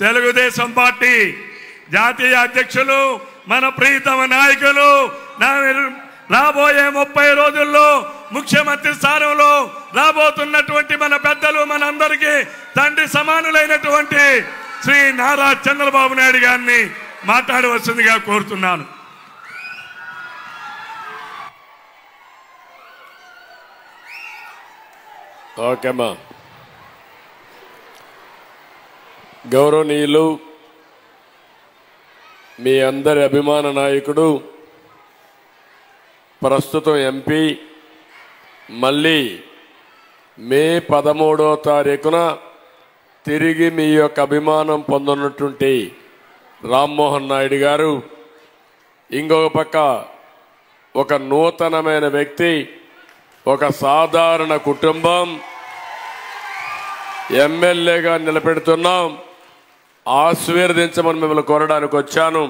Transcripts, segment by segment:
Telugu Desam party జాతీయ అధ్యక్షులు మన ప్రీతమ నాయకులు రాబోయే 30 రోజుల్లో ముఖ్యమంత్రి స్థానంలో రాబోతున్నటువంటి మన పెద్దలు మనందరికీ తండ్రి సమానులైనటువంటి శ్రీ నారా చంద్రబాబు నాయుడు గారిని మాట్లాడవలసిందిగా కోరుతున్నాను. ఓకేమ్మా. గౌరవనీయులు మీ అందరి అభిమాన నాయకుడు ప్రస్తుతం ఎంపీ మళ్ళీ మే 13వ తారీఖున తిరిగి మీ యొక్క అభిమానం పొందనున్నటువంటి రామ్మోహన్ నాయుడు గారు, ఇంకొక పక్క ఒక నూతనమైన వ్యక్తి, ఒక సాధారణ కుటుంబం, ఎమ్మెల్యేగా నిలబెడుతున్నాం. ఆశీర్వదించమని మిమ్మల్ని కోరడానికి వచ్చాను.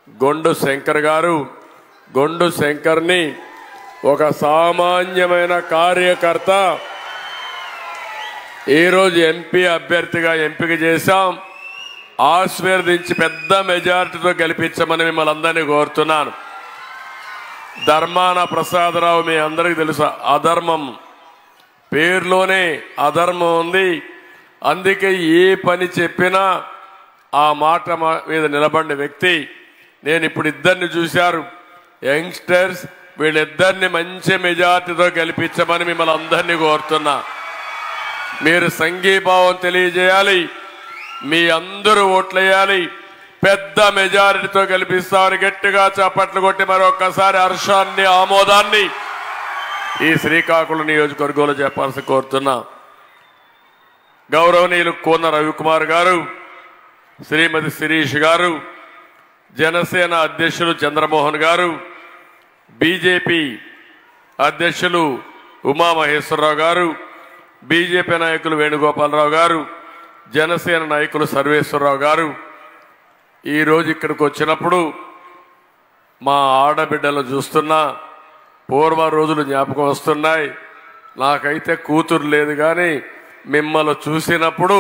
గొండు శంకర్ గారు, గొండు శంకర్ని ఒక సామాన్యమైన కార్యకర్త ఈరోజు ఎంపీ అభ్యర్థిగా ఎంపిక చేశాం. ఆశీర్వదించి పెద్ద మెజారిటీతో గెలిపించమని మిమ్మల్ని అందరినీ కోరుతున్నాను. ధర్మాన ప్రసాదరావు మీ అందరికీ తెలుసు, అధర్మం పేరులోనే అధర్మం ఉంది. అందుకే ఏ పని చెప్పినా ఆ మాట మీద నిలబడిన వ్యక్తి. నేను ఇప్పుడు ఇద్దరిని చూశారు, యంగ్స్టర్స్, వీళ్ళిద్దరిని మంచి మెజార్టీతో గెలిపించమని మిమ్మల్ని అందరినీ కోరుతున్నా. మీరు సంఘీభావం తెలియజేయాలి, మీ అందరూ ఓట్లేయాలి. పెద్ద మెజారిటీతో గెలిపిస్తామని గట్టిగా చప్పట్లు కొట్టి మరొక్కసారి హర్షాన్ని, ఆమోదాన్ని ఈ శ్రీకాకుళం నియోజకవర్గంలో చెప్పాల్సి కోరుతున్నా. గౌరవనీయులు కోన రవికుమార్ గారు, శ్రీమతి శిరీష్ గారు, జనసేన అధ్యక్షులు చంద్రమోహన్ గారు, బీజేపీ అధ్యక్షులు ఉమామహేశ్వరరావు గారు, బీజేపీ నాయకులు వేణుగోపాలరావు గారు, జనసేన నాయకులు సర్వేశ్వరరావు గారు ఈరోజు ఇక్కడికి వచ్చినప్పుడు మా ఆడబిడ్డలు చూస్తున్నా పూర్వ రోజులు జ్ఞాపకం వస్తున్నాయి. నాకైతే కూతురు లేదు, కానీ మిమ్మల్ని చూసినప్పుడు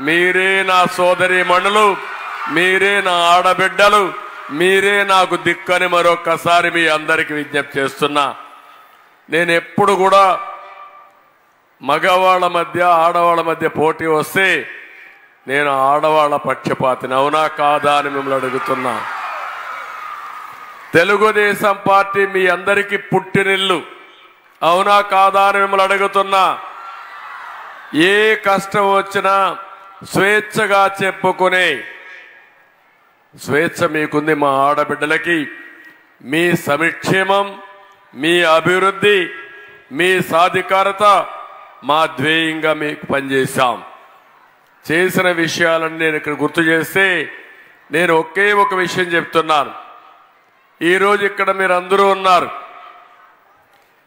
మీరే నా సోదరీమణులు, మీరే నా ఆడబిడ్డలు, మీరే నాకు దిక్కని మరొక్కసారి మీ అందరికీ విజ్ఞప్తి చేస్తున్నా. నేను ఎప్పుడు కూడా మగవాళ్ళ మధ్య ఆడవాళ్ళ మధ్య పోటీ వస్తే నేను ఆడవాళ్ళ పక్షపాతిని, అవునా కాదా అని మిమ్మల్ని అడుగుతున్నా. తెలుగుదేశం పార్టీ మీ అందరికీ పుట్టినిల్లు, అవునా కాదా అని మిమ్మల్ని అడుగుతున్నా. ఏ కష్టం వచ్చినా స్వేచ్ఛగా చెప్పుకునే స్వేచ్ఛ మీకుంది. మా ఆడబిడ్డలకి మీ సంక్షేమం, మీ అభివృద్ధి, మీ సాధికారత మా ధ్యేయంగా మీకు పనిచేశాం. చేసిన విషయాలను నేను ఇక్కడ గుర్తు చేస్తే నేను ఒకే ఒక విషయం చెప్తున్నాను. ఈరోజు ఇక్కడ మీరు అందరూ ఉన్నారు,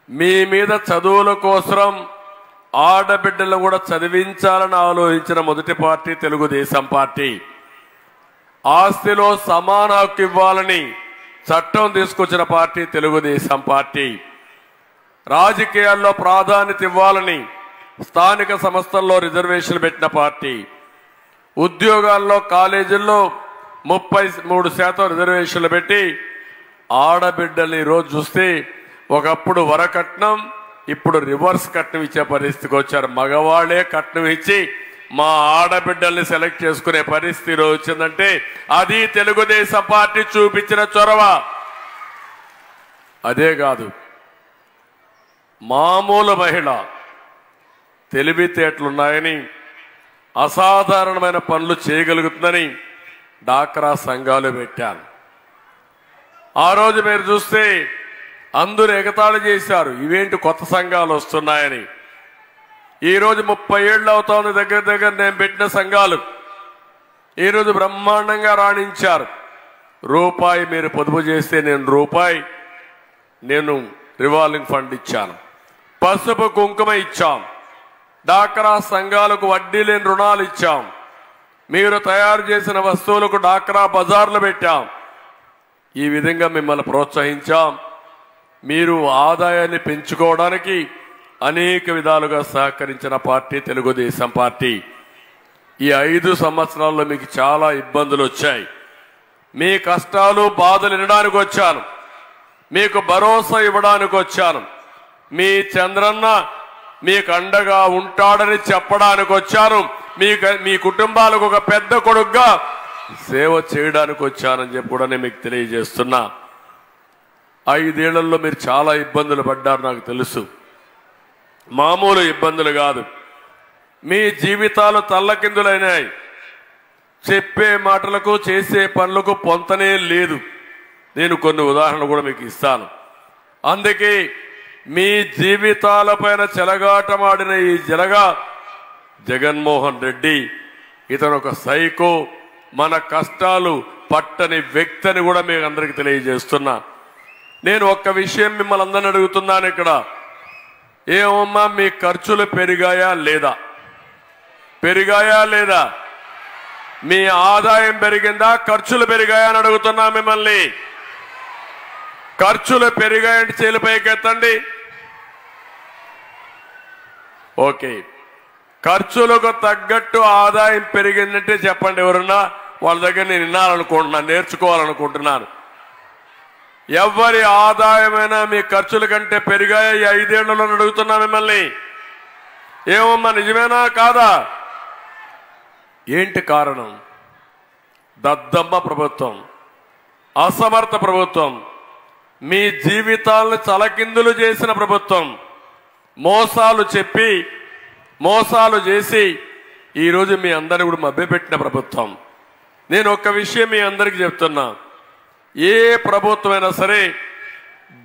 మీ మీద చదువుల కోసం ఆడబిడ్డలను కూడా చదివించాలని ఆలోచించిన మొదటి పార్టీ తెలుగుదేశం పార్టీ. ఆస్తిలో సమాన హక్కు ఇవ్వాలని చట్టం తీసుకొచ్చిన పార్టీ తెలుగుదేశం పార్టీ. రాజకీయాల్లో ప్రాధాన్యత ఇవ్వాలని స్థానిక సంస్థల్లో రిజర్వేషన్లు పెట్టిన పార్టీ. ఉద్యోగాల్లో కాలేజీల్లో 33% రిజర్వేషన్లు పెట్టి ఆడబిడ్డల్ని ఈరోజు చూస్తే ఒకప్పుడు వరకట్నం, ఇప్పుడు రివర్స్ కట్నం ఇచ్చే పరిస్థితికి వచ్చారు. మగవాళ్లే కట్నం ఇచ్చి మా ఆడబిడ్డల్ని సెలెక్ట్ చేసుకునే పరిస్థితి వచ్చిందంటే అది తెలుగుదేశం పార్టీ చూపించిన చొరవ. అదే కాదు, మామూలు మహిళ తెలివితేటలున్నాయని, అసాధారణమైన పనులు చేయగలుగుతుందని డాక్రా సంఘాలు పెట్టాను. ఆ రోజు మీరు చూస్తే అందరూ ఎగతాళి చేశారు, ఇవేంటి కొత్త సంఘాలు వస్తున్నాయని. ఈరోజు 30 ఏళ్ళు అవుతోంది దగ్గర దగ్గర నేను పెట్టిన సంఘాలు. ఈరోజు బ్రహ్మాండంగా రాణించారు. రూపాయి మీరు పొదుపు చేస్తే నేను రివాల్వింగ్ ఫండ్ ఇచ్చాను, పసుపు కుంకుమ ఇచ్చాం, డాక్రా సంఘాలకు వడ్డీ లేని రుణాలు ఇచ్చాం, మీరు తయారు చేసిన వస్తువులకు డాక్రా బజార్లు పెట్టాం. ఈ విధంగా మిమ్మల్ని ప్రోత్సహించాం. మీరు ఆదాయాన్ని పెంచుకోవడానికి అనేక విధాలుగా సహకరించిన పార్టీ తెలుగుదేశం పార్టీ. ఈ 5 సంవత్సరాల్లో మీకు చాలా ఇబ్బందులు వచ్చాయి. మీ కష్టాలు బాధలు వినడానికి వచ్చాను, మీకు భరోసా ఇవ్వడానికి వచ్చాను. మీ చంద్రన్న మీకు అండగా ఉంటాడని చెప్పడానికి వచ్చాను. మీ కుటుంబాలకు ఒక పెద్ద కొడుకుగా సేవ చేయడానికి వచ్చానని చెప్పి కూడా నేను మీకు తెలియజేస్తున్నా. 5 ఏళ్లలో మీరు చాలా ఇబ్బందులు పడ్డారు, నాకు తెలుసు. మామూలు ఇబ్బందులు కాదు. మీ జీవితాలు తల్లకిందులైనాయి. చెప్పే మాటలకు చేసే పనులకు పొంతనే లేదు. నేను కొన్ని ఉదాహరణలు కూడా మీకు ఇస్తాను. అందుకే మీ జీవితాలపైన చెలగాటమాడిన ఈ జగన్మోహన్ రెడ్డి ఇతను ఒక సైకో, మన కష్టాలు పట్టని వ్యక్తి అని కూడా మీకు అందరికీ తెలియజేస్తున్నా. నేను ఒక్క విషయం మిమ్మల్ని అందరిని అడుగుతున్నాను ఇక్కడ. ఏమమ్మా మీ ఖర్చులు పెరిగాయా లేదా? పెరిగాయా లేదా? మీ ఆదాయం పెరిగిందా, ఖర్చులు పెరిగాయా అని అడుగుతున్నా మిమ్మల్ని. ఖర్చులు పెరిగాయంటే చేలిపైకి ఎత్తండి. ఓకే, ఖర్చులకు తగ్గట్టు ఆదాయం పెరిగిందంటే చెప్పండి. ఎవరన్నా వాళ్ళ దగ్గర నేను వినాలనుకుంటున్నాను, నేర్చుకోవాలనుకుంటున్నాను. ఎవరి ఆదాయమైనా మీ ఖర్చుల కంటే పెరిగాయా ఈ 5 ఏళ్లలో అడుగుతున్నా మిమ్మల్ని. ఏమమ్మా నిజమేనా కాదా? ఏంటి కారణం? దద్దమ్మ ప్రభుత్వం, అసమర్థ ప్రభుత్వం, మీ జీవితాలను తలకిందులు చేసిన ప్రభుత్వం, మోసాలు చెప్పి మోసాలు చేసి ఈరోజు మీ అందరిని కూడా మభ్యపెట్టిన ప్రభుత్వం. నేను ఒక్క విషయం మీ అందరికీ చెప్తున్నా. ఏ ప్రభుత్వమైనా సరే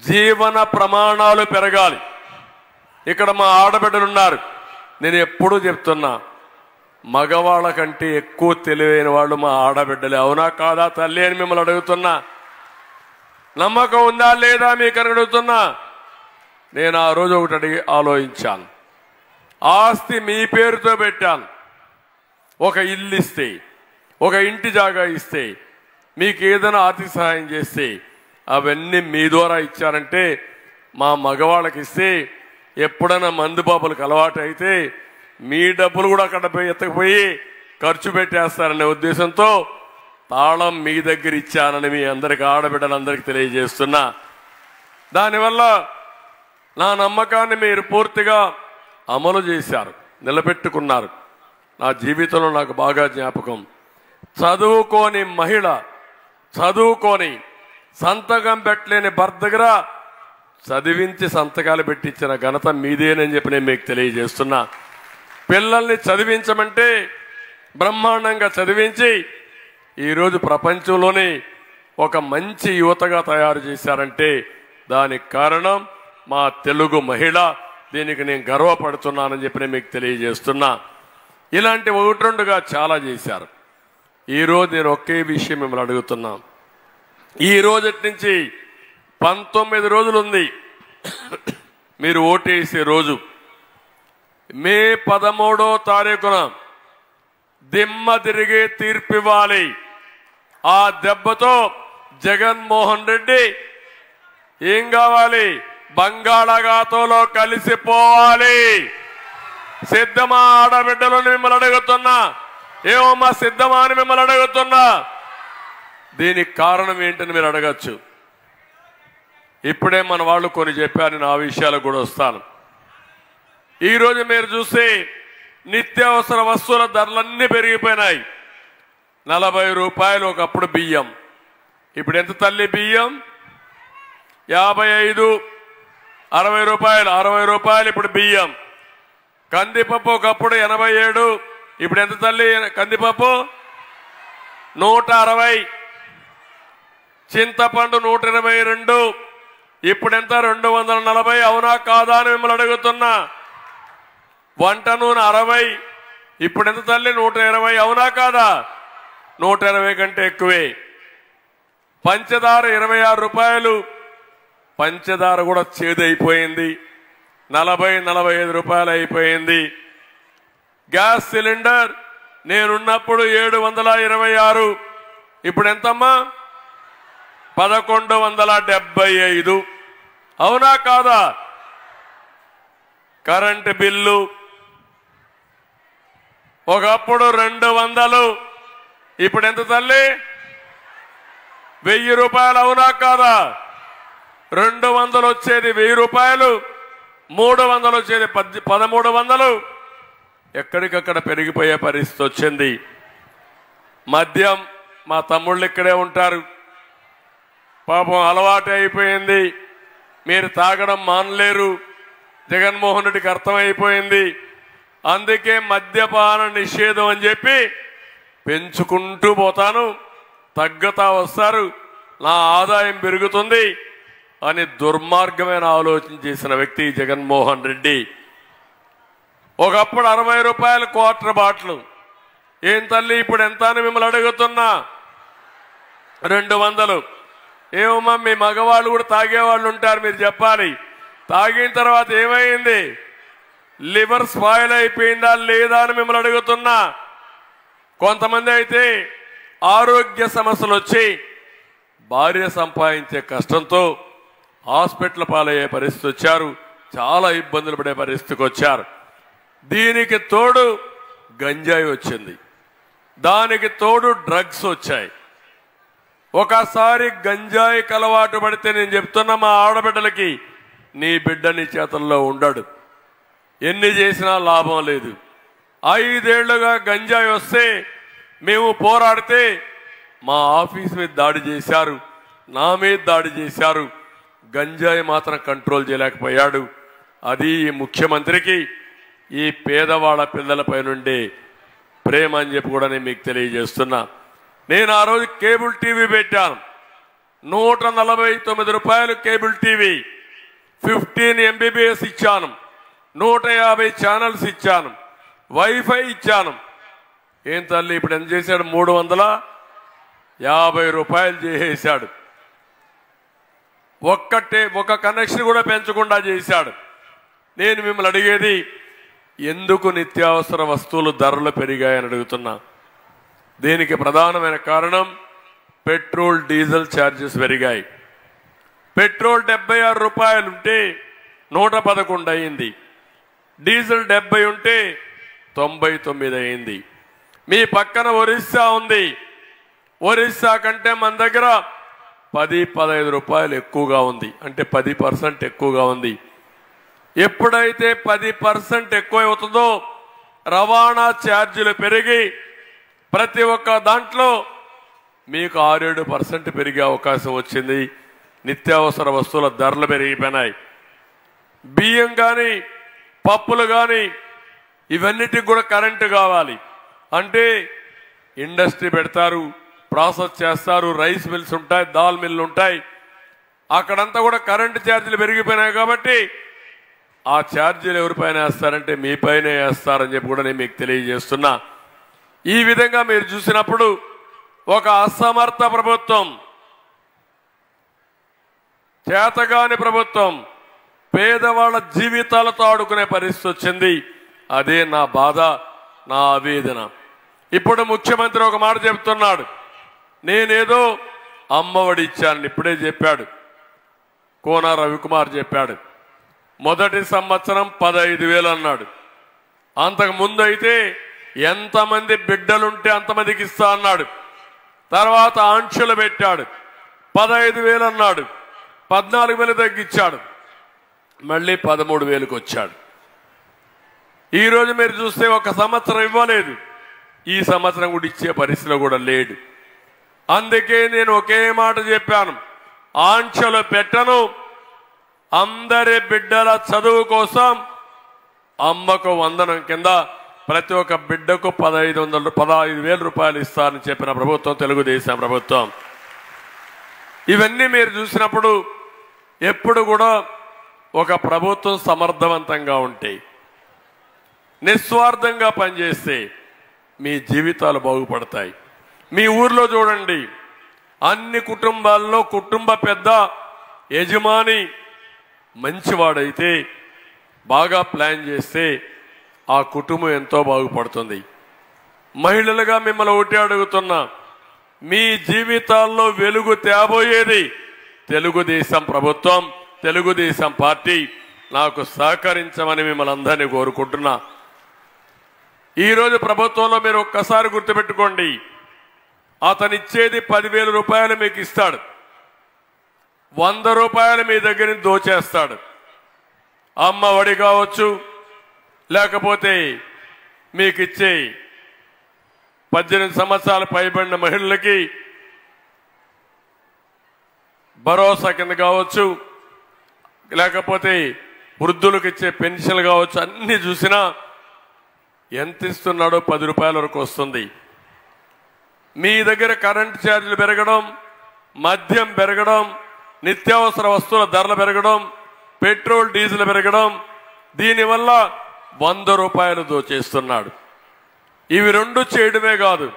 జీవన ప్రమాణాలు పెరగాలి. ఇక్కడ మా ఆడబిడ్డలు ఉన్నారు. నేను ఎప్పుడూ చెప్తున్నా, మగవాళ్ళ కంటే ఎక్కువ తెలివైన వాళ్ళు మా ఆడబిడ్డలే. అవునా కాదా తల్లి అని మిమ్మల్ని అడుగుతున్నా. నమ్మకం ఉందా లేదా మీకు అని అడుగుతున్నా. నేను ఆ రోజు ఒకటి ఆలోచించాను. ఆస్తి మీ పేరుతో పెట్టాను. ఒక ఇల్లు ఇస్తే, ఒక ఇంటి జాగా ఇస్తే, మీకు ఏదైనా ఆర్థిక సహాయం చేస్తే అవన్నీ మీ ద్వారా ఇచ్చారంటే మా మగవాళ్ళకి ఇస్తే ఎప్పుడైనా మందు బాబులకు అలవాటు అయితే మీ డబ్బులు కూడా అక్కడ ఎత్తకపోయి ఖర్చు పెట్టేస్తారనే ఉద్దేశంతో తాళం మీ దగ్గర ఇచ్చానని మీ అందరికి ఆడబిడ్డలందరికీ తెలియజేస్తున్నా. దానివల్ల నా నమ్మకాన్ని మీరు పూర్తిగా అమలు చేశారు, నిలబెట్టుకున్నారు. నా జీవితంలో నాకు బాగా జ్ఞాపకం. చదువుకోని మహిళ, చదువుకొని సంతకం పెట్టలేని భర్త దగ్గర చదివించి సంతకాలు పెట్టించిన ఘనత మీదేనని చెప్పి నేను మీకు తెలియజేస్తున్నా. పిల్లల్ని చదివించమంటే బ్రహ్మాండంగా చదివించి ఈరోజు ప్రపంచంలోనే ఒక మంచి యువతగా తయారు చేశారంటే దానికి కారణం మా తెలుగు మహిళ. దీనికి నేను గర్వపడుతున్నానని చెప్పి నేను మీకు తెలియజేస్తున్నా. ఇలాంటి 1-2గా చాలా చేశారు. ఈరోజు నేను ఒకే విషయం మిమ్మల్ని అడుగుతున్నా. ఈ రోజటి నుంచి 19 రోజులు ఉంది మీరు ఓటేసే రోజు. మే 13వ తారీఖున దిమ్మ తిరిగే తీర్పు ఇవ్వాలి. ఆ దెబ్బతో జగన్మోహన్ రెడ్డి ఏం కావాలి? బంగాళాఖాతంలో కలిసిపోవాలి. సిద్ధమా ఆడబిడ్డలను మిమ్మల్ని అడుగుతున్నా. ఏమమ్మా సిద్ధమా అని మిమ్మల్ని అడుగుతున్నా. దీనికి కారణం ఏంటని మీరు అడగచ్చు. ఇప్పుడే మన వాళ్ళు కొన్ని చెప్పారు, నేను ఆ విషయాలకు కూడా వస్తాను. ఈరోజు మీరు చూస్తే నిత్యావసర వస్తువుల ధరలన్నీ పెరిగిపోయినాయి. 40 రూపాయలు ఒకప్పుడు బియ్యం, ఇప్పుడు ఎంత తల్లి బియ్యం? 55, 60 రూపాయలు, 60 రూపాయలు ఇప్పుడు బియ్యం. కందిపప్పు ఒకప్పుడు 87, ఇప్పుడు ఎంత తల్లి కందిపప్పు? 160. చింతపండు 122, ఇప్పుడెంత? 240. అవునా కాదా అని మిమ్మల్ని అడుగుతున్నా. వంట నూనె 60, ఇప్పుడెంత తల్లి? 120. అవునా కాదా? 120 కంటే ఎక్కువే. పంచదార 26 రూపాయలు, పంచదార కూడా చేదైపోయింది. 40-45 రూపాయలు అయిపోయింది. గ్యాస్ సిలిండర్ నేనున్నప్పుడు 726, ఇప్పుడు ఎంతమ్మా? 1175. అవునా కాదా? కరెంటు బిల్లు ఒకప్పుడు 200, ఇప్పుడు ఎంత తల్లి? 1000 రూపాయలు. అవునా కాదా? 200 వచ్చేది 1000 రూపాయలు, 300 వచ్చేది 1300. ఎక్కడికక్కడ పెరిగిపోయే పరిస్థితి వచ్చింది. మద్యం మా తమ్ముళ్ళు ఇక్కడే ఉంటారు, పాపం అలవాటు అయిపోయింది. మీరు తాగడం మానలేరు. జగన్మోహన్ రెడ్డికి అర్థమైపోయింది. అందుకే మద్యపాన నిషేధం అని చెప్పి పెంచుకుంటూ పోతాను, తగ్గతా వస్తారు, నా ఆదాయం పెరుగుతుంది అని దుర్మార్గమైన ఆలోచన చేసిన వ్యక్తి జగన్మోహన్ రెడ్డి. ఒకప్పుడు 60 రూపాయలు క్వార్టర్ బాటిల్. ఏం తల్లి ఇప్పుడు ఎంత అని మిమ్మల్ని అడుగుతున్నా? 200. ఏమమ్మా మీ మగవాళ్ళు కూడా తాగేవాళ్ళు ఉంటారు, మీరు చెప్పాలి. తాగిన తర్వాత ఏమైంది? లివర్ స్పాయిల్ అయిపోయిందా లేదా అని మిమ్మల్ని అడుగుతున్నా. కొంతమంది అయితే ఆరోగ్య సమస్యలు వచ్చి భార్య సంపాదించే కష్టంతో హాస్పిటల్ పాలయ్యే పరిస్థితి వచ్చారు, చాలా ఇబ్బందులు పడే పరిస్థితికి వచ్చారు. దీనికి తోడు గంజాయి వచ్చింది, దానికి తోడు డ్రగ్స్ వచ్చాయి. ఒకసారి గంజాయికి అలవాటు పడితే నేను చెప్తున్నా మా ఆడబిడ్డలకి, నీ బిడ్డ నీ చేతుల్లో ఉండడు, ఎన్ని చేసినా లాభం లేదు. 5 ఏళ్లుగా గంజాయి వస్తే మేము పోరాడితే మా ఆఫీస్ మీద దాడి చేశారు, నా మీద దాడి చేశారు. గంజాయి మాత్రం కంట్రోల్ చేయలేకపోయాడు. అది ఈ ముఖ్యమంత్రికి ఈ పేదవాళ్ళ పిల్లలపై నుండి ప్రేమ అని చెప్పి కూడా నేను మీకు తెలియజేస్తున్నా. నేను ఆ రోజు కేబుల్ టీవీ పెట్టాను, 149 రూపాయలు కేబుల్ టీవీ, 15 MBBS ఇచ్చాను, 150 ఛానల్స్ ఇచ్చాను, వైఫై ఇచ్చాను. ఏం తల్లి ఇప్పుడు ఎంత చేశాడు? 350 రూపాయలు చేసేశాడు. ఒక కనెక్షన్ కూడా పెంచకుండా చేశాడు. నేను మిమ్మల్ని అడిగేది, ఎందుకు నిత్యావసర వస్తువులు ధరలు పెరిగాయని అడుగుతున్నా. దీనికి ప్రధానమైన కారణం పెట్రోల్ డీజిల్ ఛార్జెస్ పెరిగాయి. పెట్రోల్ 76 రూపాయలు ఉంటే 111 అయింది, డీజిల్ 70 ఉంటే 99 అయింది. మీ పక్కన ఒరిస్సా ఉంది, ఒరిస్సా కంటే మన దగ్గర 10-15 రూపాయలు ఎక్కువగా ఉంది, అంటే 10% ఎక్కువగా ఉంది. ఎప్పుడైతే 10% ఎక్కువ అవుతుందో రవాణా ఛార్జీలు పెరిగి ప్రతి ఒక్క దాంట్లో మీకు 6-7% పెరిగే అవకాశం వచ్చింది. నిత్యావసర వస్తువుల ధరలు పెరిగిపోయినాయి. బియ్యం కానీ పప్పులు కానీ ఇవన్నిటికి కూడా కరెంటు కావాలి. అంటే ఇండస్ట్రీ పెడతారు, ప్రాసెస్ చేస్తారు, రైస్ మిల్స్ ఉంటాయి, దాల్ మిల్లు ఉంటాయి, అక్కడంతా కూడా కరెంటు ఛార్జీలు పెరిగిపోయినాయి. కాబట్టి ఆ ఛార్జీలు ఎవరిపైన వేస్తారంటే మీ పైన వేస్తారని చెప్పి కూడా నేను మీకు తెలియజేస్తున్నా. ఈ విధంగా మీరు చూసినప్పుడు ఒక అసమర్థ ప్రభుత్వం, చేతగాని ప్రభుత్వం పేదవాళ్ల జీవితాలతో ఆడుకునే పరిస్థితి వచ్చింది. అదే నా బాధ, నా ఆవేదన. ఇప్పుడు ముఖ్యమంత్రి ఒక మాట చెప్తున్నాడు, నేనేదో అమ్మఒడి ఇచ్చాను. ఇప్పుడే చెప్పాడు, కోన రవికుమార్ చెప్పాడు, మొదటి సంవత్సరం 15,000 అన్నాడు. అంతకు ముందు అయితే ఎంతమంది బిడ్డలుంటే అంతమందికి ఇస్తా అన్నాడు. తర్వాత ఆంక్షలు పెట్టాడు, 15,000 అన్నాడు, 14,000 తగ్గించాడు, మళ్ళీ 13,000కి వచ్చాడు. ఈరోజు మీరు చూస్తే ఒక సంవత్సరం ఇవ్వలేదు, ఈ సంవత్సరం కూడా ఇచ్చే పరిస్థితిలో కూడా లేడు. అందుకే నేను ఒకే మాట చెప్పాను, ఆంక్షలు పెట్టను, అందరి బిడ్డల చదువు కోసం అమ్మకు వందనం కింద ప్రతి ఒక్క బిడ్డకు 15,000 రూపాయలు ఇస్తారని చెప్పిన ప్రభుత్వం తెలుగుదేశం ప్రభుత్వం. ఇవన్నీ మీరు చూసినప్పుడు ఎప్పుడు కూడా ఒక ప్రభుత్వం సమర్థవంతంగా ఉంటే, నిస్వార్థంగా పనిచేస్తే మీ జీవితాలు బాగుపడతాయి. మీ ఊర్లో చూడండి, అన్ని కుటుంబాల్లో కుటుంబ పెద్ద యజమాని మంచివాడైతే, బాగా ప్లాన్ చేస్తే ఆ కుటుంబం ఎంతో బాగుపడుతుంది. మహిళలుగా మిమ్మల్ని ఒకటి అడుగుతున్నా, మీ జీవితాల్లో వెలుగు తేబోయేది తెలుగుదేశం ప్రభుత్వం, తెలుగుదేశం పార్టీ. నాకు సహకరించమని మిమ్మల్ని అందరినీ కోరుకుంటున్నా. ఈరోజు ప్రభుత్వంలో మీరు ఒక్కసారి గుర్తుపెట్టుకోండి, అతనిచ్చేది 10,000 రూపాయలు మీకు ఇస్తాడు, 100 రూపాయలు మీ దగ్గర నుంచి దోచేస్తాడు. అమ్మ ఒడి కావచ్చు, లేకపోతే మీకు ఇచ్చే 18 సంవత్సరాలు పైబడిన మహిళలకి భరోసా కింద కావచ్చు, లేకపోతే వృద్ధులకు ఇచ్చే పెన్షన్లు కావచ్చు, అన్ని చూసినా ఎంత ఇస్తున్నాడో 10 రూపాయల వరకు వస్తుంది. మీ దగ్గర కరెంట్ ఛార్జీలు పెరగడం, మద్యం పెరగడం, నిత్యావసర వస్తువుల ధరలు పెరగడం, పెట్రోల్ డీజిల్ పెరగడం, దీనివల్ల 100 రూపాయలు దోచేస్తున్నాడు. ఇవి రెండు చేయడమే కాదు,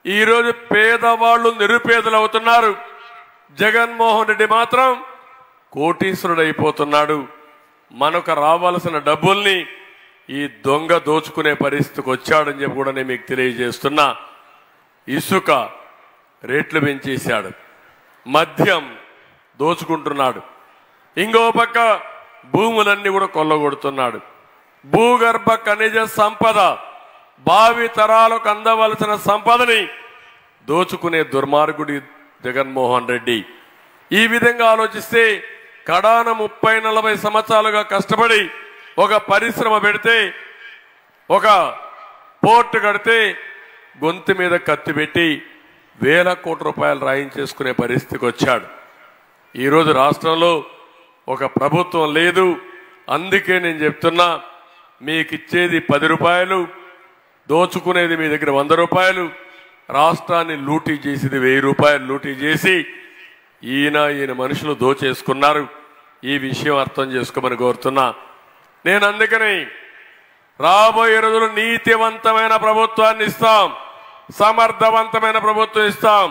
ఈరోజు పేదవాళ్లు నిరుపేదలు అవుతున్నారు. జగన్మోహన్ రెడ్డి మాత్రం కోటీశ్వరుడు అయిపోతున్నాడు. మనకు రావాల్సిన డబ్బుల్ని ఈ దొంగ దోచుకునే పరిస్థితికి వచ్చాడని చెప్పి కూడా నేను మీకు తెలియజేస్తున్నా. ఇసుక రేట్లు పెంచేశాడు, మద్యం దోచుకుంటున్నాడు, ఇంకో పక్క భూములన్నీ కూడా కొల్లగొడుతున్నాడు. భూగర్భ ఖనిజ సంపద, భావి తరాలకు అందవలసిన సంపదని దోచుకునే దుర్మార్గుడి జగన్మోహన్ రెడ్డి. ఈ విధంగా ఆలోచిస్తే కడాన 30-40 సంవత్సరాలుగా కష్టపడి ఒక పరిశ్రమ పెడితే, ఒక పోర్టు కడితే గొంతు మీద కత్తి పెట్టి వేల కోట్ల రూపాయలు రాయించేసుకునే పరిస్థితికి వచ్చాడు. ఈరోజు రాష్ట్రంలో ఒక ప్రభుత్వం లేదు. అందుకే నేను చెప్తున్నా, మీకు ఇచ్చేది 10 రూపాయలు, దోచుకునేది మీ దగ్గర 100 రూపాయలు, రాష్ట్రాన్ని లూటీ చేసేది 1000 రూపాయలు లూటీ చేసి ఈయన మనుషులు దోచేసుకున్నారు. ఈ విషయం అర్థం చేసుకోమని కోరుతున్నా. నేను అందుకని రాబోయే రోజులు నీతివంతమైన ప్రభుత్వాన్ని ఇస్తాం, సమర్థవంతమైన ప్రభుత్వం ఇస్తాం,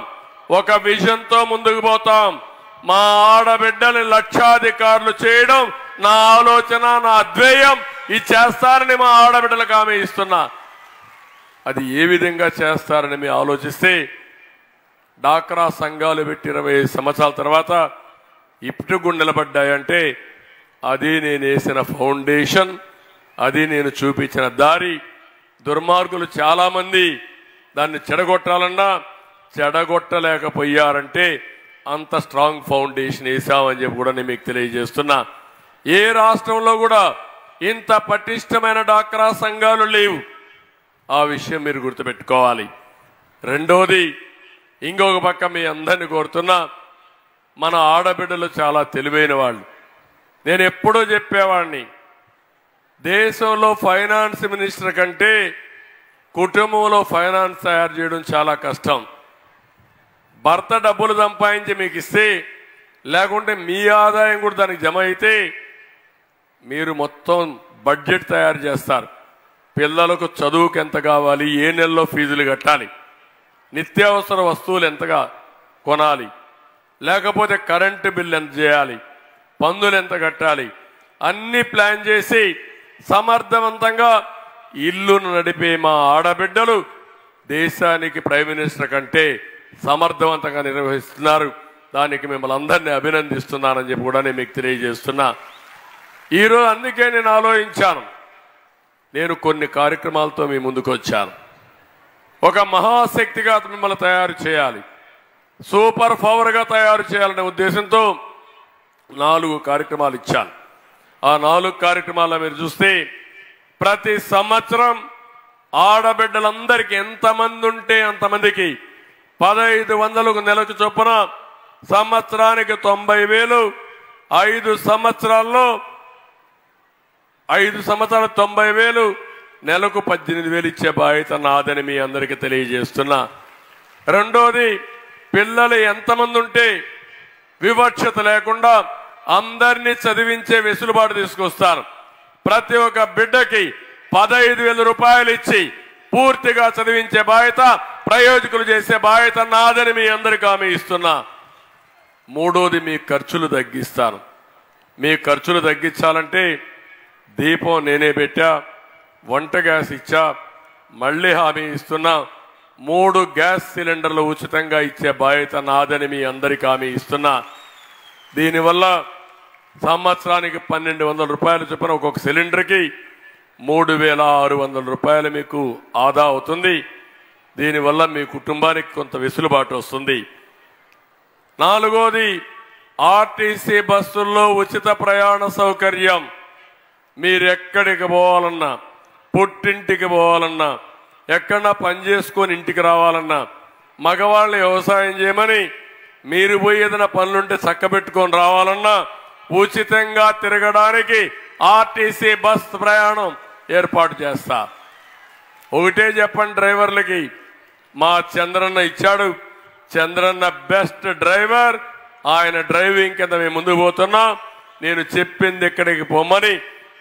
ఒక విజన్తో ముందుకు పోతాం. మా ఆడబిడ్డని లక్షాధికారులు చేయడం నా ఆలోచన, నా అధ్యేయం. ఇది చేస్తారని మా ఆడబిడ్డలకు హామీ ఇస్తున్నా. అది ఏ విధంగా చేస్తారని మీరు ఆలోచిస్తే, డాక్రా సంఘాలు పెట్టి 25 సంవత్సరాల తర్వాత ఇప్పుడు నిలబడ్డాయంటే అది నేను వేసిన ఫౌండేషన్, అది నేను చూపించిన దారి. దుర్మార్గులు చాలా మంది దాన్ని చెడగొట్టాలన్నా చెడగొట్టలేకపోయారంటే అంత స్ట్రాంగ్ ఫౌండేషన్ వేసామని చెప్పి కూడా నేను మీకు తెలియజేస్తున్నా. ఏ రాష్ట్రంలో కూడా ఇంత పటిష్టమైన డాక్రా సంఘాలు లేవు. ఆ విషయం మీరు గుర్తుపెట్టుకోవాలి. రెండోది, ఇంకొక పక్క మీ అందరిని కోరుతున్నా, మన ఆడబిడ్డలు చాలా తెలివైన వాళ్ళు. నేను ఎప్పుడూ చెప్పేవాడిని, దేశంలో ఫైనాన్స్ మినిస్టర్ కంటే కుటుంబంలో ఫైనాన్స్ తయారు చేయడం చాలా కష్టం. భర్త డబ్బులు సంపాదించి మీకు ఇస్తే, లేకుంటే మీ ఆదాయం కూడా దానికి జమ అయితే మీరు మొత్తం బడ్జెట్ తయారు చేస్తారు. పిల్లలకు చదువుకు ఎంత కావాలి, ఏ నెలలో ఫీజులు కట్టాలి, నిత్యావసర వస్తువులు ఎంతగా కొనాలి, లేకపోతే కరెంటు బిల్లు ఎంత చేయాలి, పన్నులు ఎంత కట్టాలి, అన్ని ప్లాన్ చేసి సమర్థవంతంగా ఇల్లును నడిపే మా ఆడబిడ్డలు దేశానికి ప్రైమ్ మినిస్టర్ కంటే సమర్థవంతంగా నిర్వహిస్తున్నారు. దానికి మిమ్మల్ని అందరినీ అభినందిస్తున్నానని చెప్పి కూడా నేను మీకు తెలియజేస్తున్నా. ఈరోజు అందుకే నేను ఆలోచించాను, నేను కొన్ని కార్యక్రమాలతో మీ ముందుకు వచ్చాను. ఒక మహాశక్తిగా మిమ్మల్ని తయారు చేయాలి, సూపర్ పవర్గా తయారు చేయాలనే ఉద్దేశంతో 4 కార్యక్రమాలు ఇచ్చాను. ఆ 4 కార్యక్రమాల్లో మీరు చూస్తే ప్రతి సంవత్సరం ఆడబిడ్డలందరికీ ఎంతమంది ఉంటే అంతమందికి 1500 నెలకు చొప్పున సంవత్సరానికి 90,000, 5 సంవత్సరాల్లో 90,000, నెలకు 18,000 ఇచ్చే బాధ్యత నాదని మీ అందరికీ తెలియజేస్తున్నా. రెండోది, పిల్లలు ఎంతమంది ఉంటే వివక్షత లేకుండా అందరినీ చదివించే వెసులుబాటు తీసుకొస్తారు. ప్రతి ఒక్క బిడ్డకి 15,000 రూపాయలు ఇచ్చి పూర్తిగా చదివించే బాధ్యత, ప్రయోజకులు చేసే బాధ్యత నాదని మీ అందరికీ హామీ ఇస్తున్నా. మూడోది, మీ ఖర్చులు తగ్గిస్తాను. మీ ఖర్చులు తగ్గించాలంటే దీపం నేనే పెట్టా, వంట గ్యాస్ ఇచ్చా, మళ్ళీ హామీ ఇస్తున్నా. 3 గ్యాస్ సిలిండర్లు ఉచితంగా ఇచ్చే బాధ్యత నాదని మీ అందరికీ హామీ ఇస్తున్నా. దీనివల్ల సంవత్సరానికి 1,200 రూపాయలు చొప్పున ఒక్కొక్క సిలిండర్కి 3,600 రూపాయలు మీకు ఆదా అవుతుంది. దీనివల్ల మీ కుటుంబానికి కొంత వెసులుబాటు వస్తుంది. 4వది ఆర్టీసీ బస్సుల్లో ఉచిత ప్రయాణ సౌకర్యం. మీరెక్కడికి పోవాలన్నా, పుట్టింటికి పోవాలన్నా, ఎక్కడన్నా పని చేసుకొని ఇంటికి రావాలన్నా, మగవాళ్ళని వ్యవసాయం చేయమని మీరు పోయి ఏదైనా పనులుంటే చక్కబెట్టుకొని రావాలన్నా ఉచితంగా తిరగడానికి ఆర్టీసీ బస్ ప్రయాణం ఏర్పాటు చేస్తా. ఒకటే చెప్పండి డ్రైవర్లకి, మా చంద్రన్న ఇచ్చాడు, చంద్రన్న బెస్ట్ డ్రైవర్, ఆయన డ్రైవింగ్ కింద మేము ముందుకు పోతున్నాం. నేను చెప్పింది ఎక్కడికి పోమని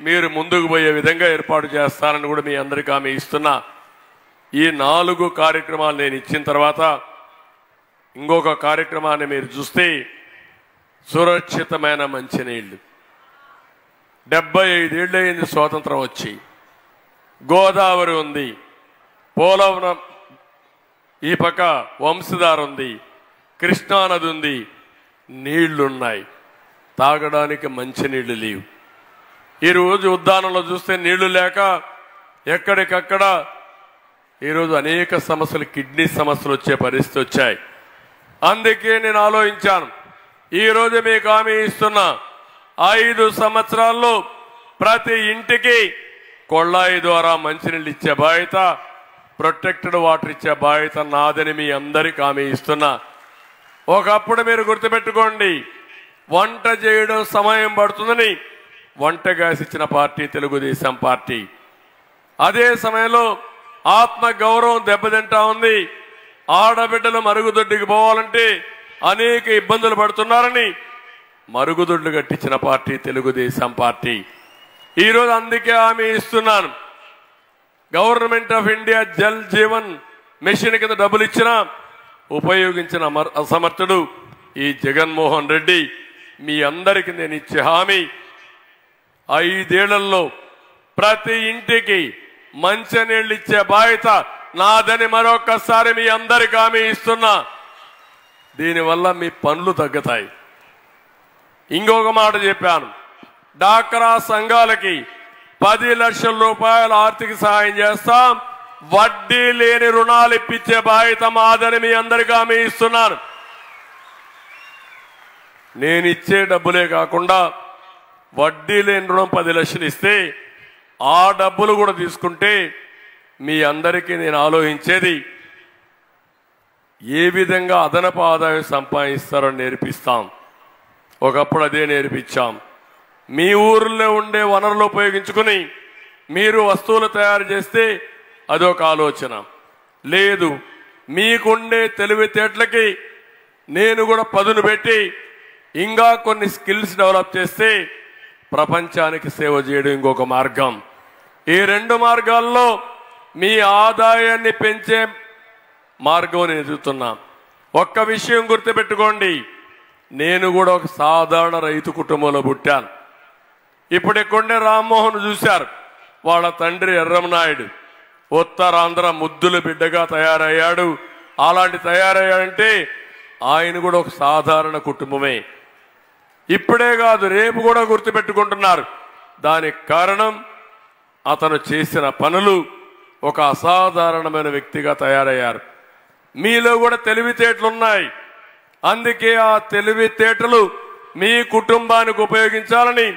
మీరు ముందుకు పోయే విధంగా ఏర్పాటు చేస్తానని కూడా మీ అందరికీ హామీ ఇస్తున్నా. ఈ 4 కార్యక్రమాలు నేను ఇచ్చిన తర్వాత ఇంకొక కార్యక్రమాన్ని మీరు చూస్తే సురక్షితమైన మంచినీళ్లు. 75 ఏళ్ళు అయింది స్వాతంత్రం వచ్చి. గోదావరి ఉంది, పోలవరం ఈ పక్క వంశధార ఉంది, కృష్ణానది ఉంది, నీళ్లున్నాయి. తాగడానికి మంచినీళ్లు లేవు. ఈరోజు ఉద్దానంలో చూస్తే నీళ్లు లేక ఎక్కడికక్కడ ఈరోజు అనేక సమస్యలు, కిడ్నీ సమస్యలు వచ్చే పరిస్థితి వచ్చాయి. అందుకే నేను ఆలోచించాను, ఈరోజు మీకు హామీ ఇస్తున్నా, 5 సంవత్సరాల్లో ప్రతి ఇంటికి కొళ్ళాయి ద్వారా మంచినీళ్ళు ఇచ్చే బాధ్యత, ప్రొటెక్టెడ్ వాటర్ ఇచ్చే బాధ్యత నాదని మీ అందరికీ హామీ ఇస్తున్నా. ఒకప్పుడు మీరు గుర్తుపెట్టుకోండి, వంట చేయడం సమయం పడుతుందని వంట గ్యాస్ ఇచ్చిన పార్టీ తెలుగుదేశం పార్టీ. అదే సమయంలో ఆత్మ గౌరవం దెబ్బతింటా ఉంది. ఆడబిడ్డలు మరుగుదొడ్డికి పోవాలంటే అనేక ఇబ్బందులు పడుతున్నారని మరుగుదొడ్లు కట్టించిన పార్టీ తెలుగుదేశం పార్టీ. ఈరోజు అందుకే హామీ ఇస్తున్నాను, government of India Jal Jeevan mission కింద డబ్బులు ఇచ్చినా ఉపయోగించిన అసమర్థుడు ఈ జగన్మోహన్ రెడ్డి. మీ అందరికీ నేను ఇచ్చే హామీ, 5 ఏళ్లలో ప్రతి ఇంటికి మంచినీళ్ళు ఇచ్చే బాధ్యత నాదని మరొకసారి మీ అందరికీ హామీ ఇస్తున్నా. దీనివల్ల మీ పనులు తగ్గుతాయి. ఇంకొక మాట చెప్పాను, డాక్రా సంఘాలకి 10 లక్షల రూపాయల ఆర్థిక సహాయం చేస్తాం, వడ్డీ లేని రుణాలు ఇప్పించే బాధ్యత మాదని మీ అందరికీ హామీ ఇస్తున్నాను. నేను ఇచ్చే డబ్బులే కాకుండా వడ్డీ లేని రుణం 10 లక్షలు ఇస్తే ఆ డబ్బులు కూడా తీసుకుంటే మీ అందరికీ నేను ఆలోచించేది, ఏ విధంగా అదనపు ఆదాయం సంపాదిస్తారో నేర్పిస్తాం. ఒకప్పుడు అదే నేర్పించాం. మీ ఊర్లో ఉండే వనరులు ఉపయోగించుకుని మీరు వస్తువులు తయారు చేస్తే అదొక ఆలోచన. లేదు, మీకుండే తెలివితేటలకి నేను కూడా పదును పెట్టి ఇంకా కొన్ని స్కిల్స్ డెవలప్ చేస్తే ప్రపంచానికి సేవ చేయడం ఇంకొక మార్గం. ఈ 2 మార్గాల్లో మీ ఆదాయాన్ని పెంచే మార్గం నేను ఎదుగుతున్నా. ఒక్క విషయం గుర్తుపెట్టుకోండి, నేను కూడా ఒక సాధారణ రైతు కుటుంబంలో పుట్టాను. ఇప్పుడు ఇక్కడే రామ్మోహన్ చూశారు, వాళ్ళ తండ్రి ఎర్రంనాయుడు ఉత్తరాంధ్ర ముద్దుల బిడ్డగా తయారయ్యాడు. అలాంటి తయారయ్యాడంటే ఆయన కూడా ఒక సాధారణ కుటుంబమే. ఇప్పుడే కాదు, రేపు కూడా గుర్తుపెట్టుకుంటున్నారు. దానికి కారణం అతను చేసిన పనులు. ఒక అసాధారణమైన వ్యక్తిగా తయారయ్యారు. మీలో కూడా తెలివితేటలున్నాయి. అందుకే ఆ తెలివితేటలు మీ కుటుంబానికి ఉపయోగించాలని,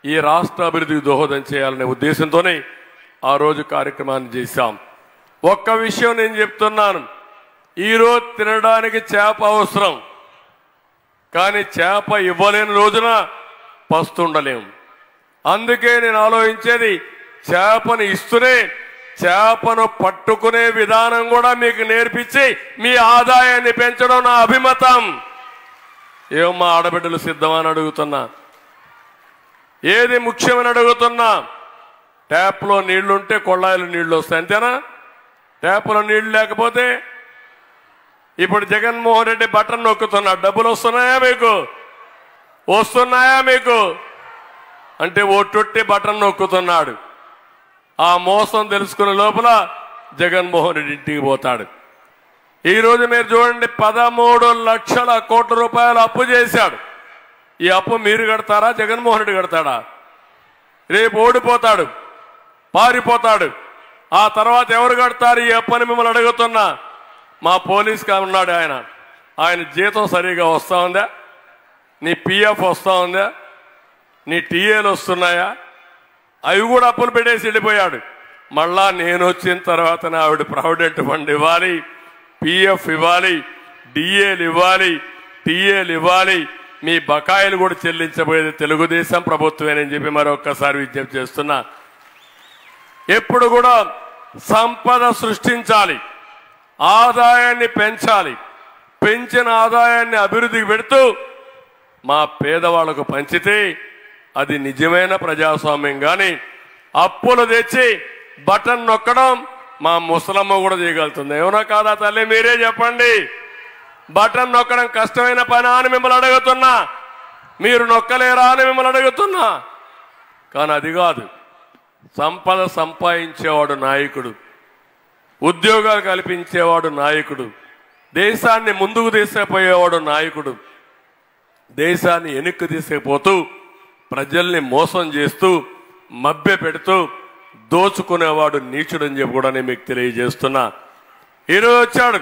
ఈ రాష్ట్ర అభివృద్ధికి దోహదం చేయాలనే ఉద్దేశంతోనే ఆ రోజు కార్యక్రమాన్ని చేశాం. ఒక్క విషయం నేను చెప్తున్నాను, ఈరోజు తినడానికి చేప అవసరం, కానీ చేప ఇవ్వలేని రోజున పస్తుండలేం. అందుకే నేను ఆలోచించేది, చేపను ఇస్తూనే చేపను పట్టుకునే విధానం కూడా మీకు నేర్పించి మీ ఆదాయాన్ని పెంచడం నా అభిమతం. ఏమమ్మా ఆడబిడ్డలు సిద్ధమని అడుగుతున్నా, ఏది ముఖ్యమని అడుగుతున్నా. ట్యాప్లో నీళ్లుంటే కొళ్ళాయిలో నీళ్లు వస్తాయి, అంతేనా? ట్యాప్లో నీళ్లు లేకపోతే ఇప్పుడు జగన్మోహన్ రెడ్డి బటన్ నొక్కుతున్నాడు, డబ్బులు వస్తున్నాయా మీకు? వస్తున్నాయా మీకు అంటే ఒట్టొట్టి బటన్ నొక్కుతున్నాడు. ఆ మోసం తెలుసుకునే లోపల జగన్మోహన్ రెడ్డి ఇంటికి పోతాడు. ఈరోజు మీరు చూడండి, 13 లక్షల కోట్ల రూపాయలు అప్పు చేశాడు. ఈ అప్పు మీరు కడతారా, జగన్మోహన్ రెడ్డి కడతాడా? రేపు ఓడిపోతాడు. పారిపోతాడు. ఆ తర్వాత ఎవరు కడతారు ఈ అప్పని మిమ్మల్ని అడుగుతున్నా. మా పోలీస్ ఉన్నాడు, ఆయన జీతం సరిగా వస్తా ఉందా? నీ పిఎఫ్ వస్తా ఉందా? నీ టీఏలు వస్తున్నాయా? అవి కూడా అప్పులు పెట్టేసి వెళ్ళిపోయాడు. మళ్ళా నేను వచ్చిన తర్వాత ఆవిడ ప్రావిడెంట్ ఫండ్ ఇవ్వాలి, పిఎఫ్ ఇవ్వాలి, డిఏలు ఇవ్వాలి, టీఏలు ఇవ్వాలి, మీ బకాయిలు కూడా చెల్లించబోయేది తెలుగుదేశం ప్రభుత్వమేనని చెప్పి మరొక్కసారి విజ్ఞప్తి చేస్తున్నా. ఎప్పుడు కూడా సంపద సృష్టించాలి, ఆదాయాన్ని పెంచాలి, పెంచిన ఆదాయాన్ని అభివృద్ధికి పెడుతూ మా పేదవాళ్లకు పంచితే అది నిజమైన ప్రజాస్వామ్యం. కానీ అప్పులు తెచ్చి బటన్ నొక్కడం మా ముసలమ్మ కూడా చేయగలుగుతుంది. ఏమన్నా కాదా తల్లి? మీరే చెప్పండి. బటన్ నొక్కడం కష్టమైన పని అని మిమ్మల్ని అడుగుతున్నా. మీరు నొక్కలేరా అని మిమ్మల్ని అడుగుతున్నా. కానీ అది కాదు. సంపద సంపాదించేవాడు నాయకుడు, ఉద్యోగాలు కల్పించేవాడు నాయకుడు, దేశాన్ని ముందుకు తీసుకుపోయేవాడు నాయకుడు. దేశాన్ని వెనక్కి తీసుకుపోతూ ప్రజల్ని మోసం చేస్తూ మభ్య పెడుతూ దోచుకునేవాడు నీచుడని చెప్పి కూడా నేను మీకు తెలియజేస్తున్నా. ఈరోజు వచ్చాడు,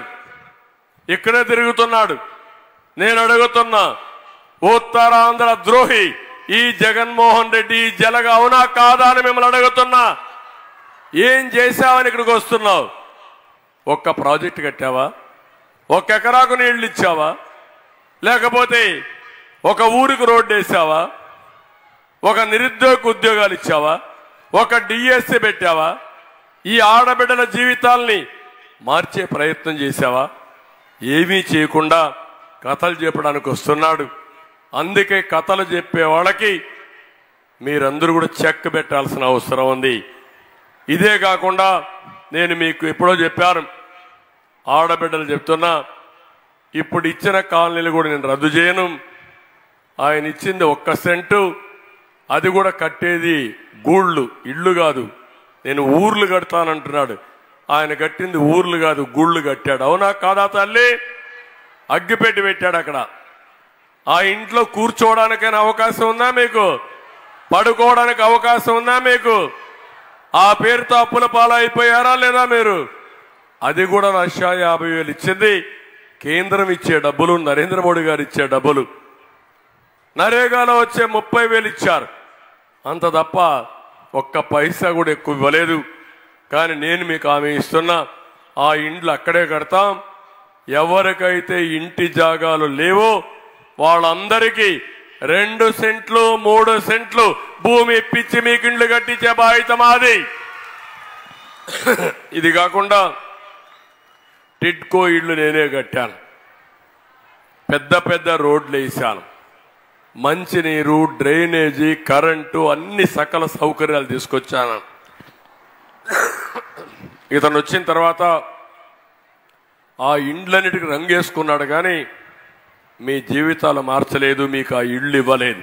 ఇక్కడే తిరుగుతున్నాడు. నేను అడుగుతున్నా, ఉత్తరాంధ్ర ద్రోహి ఈ జగన్మోహన్ రెడ్డి జలగ అవునా కాదా అని మిమ్మల్ని అడుగుతున్నా. ఏం చేశావని ఇక్కడికి వస్తున్నావు? ఒక్క ప్రాజెక్టు కట్టావా? ఒక ఎకరాకు నీళ్లు ఇచ్చావా? లేకపోతే ఒక ఊరికి రోడ్డు వేసావా? ఒక నిరుద్యోగ ఉద్యోగాలు ఇచ్చావా? ఒక డిఎస్సి పెట్టావా? ఈ ఆడబిడ్డల జీవితాల్ని మార్చే ప్రయత్నం చేశావా? ఏమీ చేయకుండా కథలు చెప్పడానికి వస్తున్నాడు. అందుకే కథలు చెప్పే వాళ్ళకి మీరందరూ కూడా చెక్ పెట్టాల్సిన అవసరం ఉంది. ఇదే కాకుండా నేను మీకు ఎప్పుడో చెప్పాను, ఆడబిడ్డలు చెప్తున్నా, ఇప్పుడు ఇచ్చిన కాలనీలు కూడా నేను రద్దు చేయను. ఆయన ఇచ్చింది 1 సెంటు, అది కూడా కట్టేది గూళ్ళు, ఇళ్ళు కాదు. నేను ఊర్లు కడతానంటున్నాడు. ఆయన కట్టింది ఊర్లు కాదు, గూళ్ళు కట్టాడు. అవునా కాదా తల్లి? అగ్గిపెట్టి పెట్టాడు అక్కడ. ఆ ఇంట్లో కూర్చోవడానికైనా అవకాశం ఉందా మీకు? పడుకోవడానికి అవకాశం ఉందా మీకు? ఆ పేరుతో అప్పుల పాలైపోయారా లేదా మీరు? అది కూడా 1,50,000 ఇచ్చింది కేంద్రం ఇచ్చే డబ్బులు, నరేంద్ర మోడీ గారు ఇచ్చే డబ్బులు. నరేగాలో వచ్చే 30,000 ఇచ్చారు. అంత తప్ప ఒక్క పైసా కూడా ఎక్కువ ఇవ్వలేదు. కానీ నేను మీకు హామీ ఇస్తున్నా, ఆ ఇండ్లు అక్కడే కడతాం. ఎవరికైతే ఇంటి జాగాలు లేవో వాళ్ళందరికీ 2 సెంట్లు 3 సెంట్లు భూమి ఇప్పించి మీకు ఇండ్లు కట్టించే బాధ్యత మాది. ఇది కాకుండా టిడ్కో ఇళ్లు నేనే కట్టాను, పెద్ద పెద్ద రోడ్లు వేశాను, మంచినీరు, డ్రైనేజీ, కరెంటు, అన్ని సకల సౌకర్యాలు తీసుకొచ్చాను. ఇతను వచ్చిన తర్వాత ఆ ఇండ్లన్నిటికి రంగేసుకున్నాడు, కానీ మీ జీవితాలు మార్చలేదు, మీకు ఆ ఇళ్ళు ఇవ్వలేదు.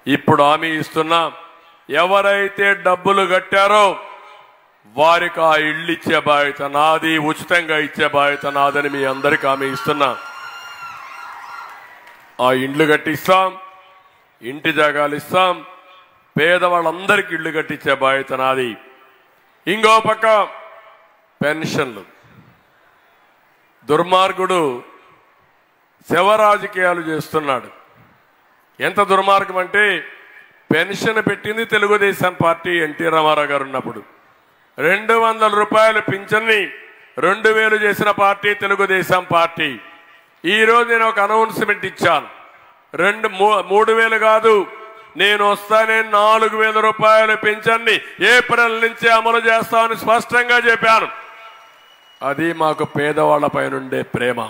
ఇప్పుడు హామీ ఇస్తున్నా, ఎవరైతే డబ్బులు కట్టారో వారికి ఆ ఇళ్ళు ఇచ్చే బాధ్యత నాది, ఉచితంగా ఇచ్చే బాధ్యత నాదని మీ అందరికీ హామీ ఇస్తున్నా. ఆ ఇండ్లు కట్టిస్తాం, ఇంటి జాగాలు ఇస్తాం, పేదవాళ్ళందరికీ ఇళ్ళు కట్టించే బాధ్యత నాది. ఇంకో పక్క పెన్షన్లు. దుర్మార్గుడు శవ రాజకీయాలు చేస్తున్నాడు. ఎంత దుర్మార్గం అంటే, పెన్షన్ పెట్టింది తెలుగుదేశం పార్టీ ఎన్టీ రామారావు గారు ఉన్నప్పుడు. 200 రూపాయలు పింఛన్ని 2,000 చేసిన పార్టీ తెలుగుదేశం పార్టీ. ఈరోజు నేను ఒక అనౌన్స్మెంట్ ఇచ్చాను, 3,000 కాదు, నేను వస్తానే 4,000 రూపాయలు పింఛన్ని ఏప్రిల్ నుంచి అమలు చేస్తామని స్పష్టంగా చెప్పాను. అది మాకు పేదవాళ్ల పైనుండే ప్రేమ.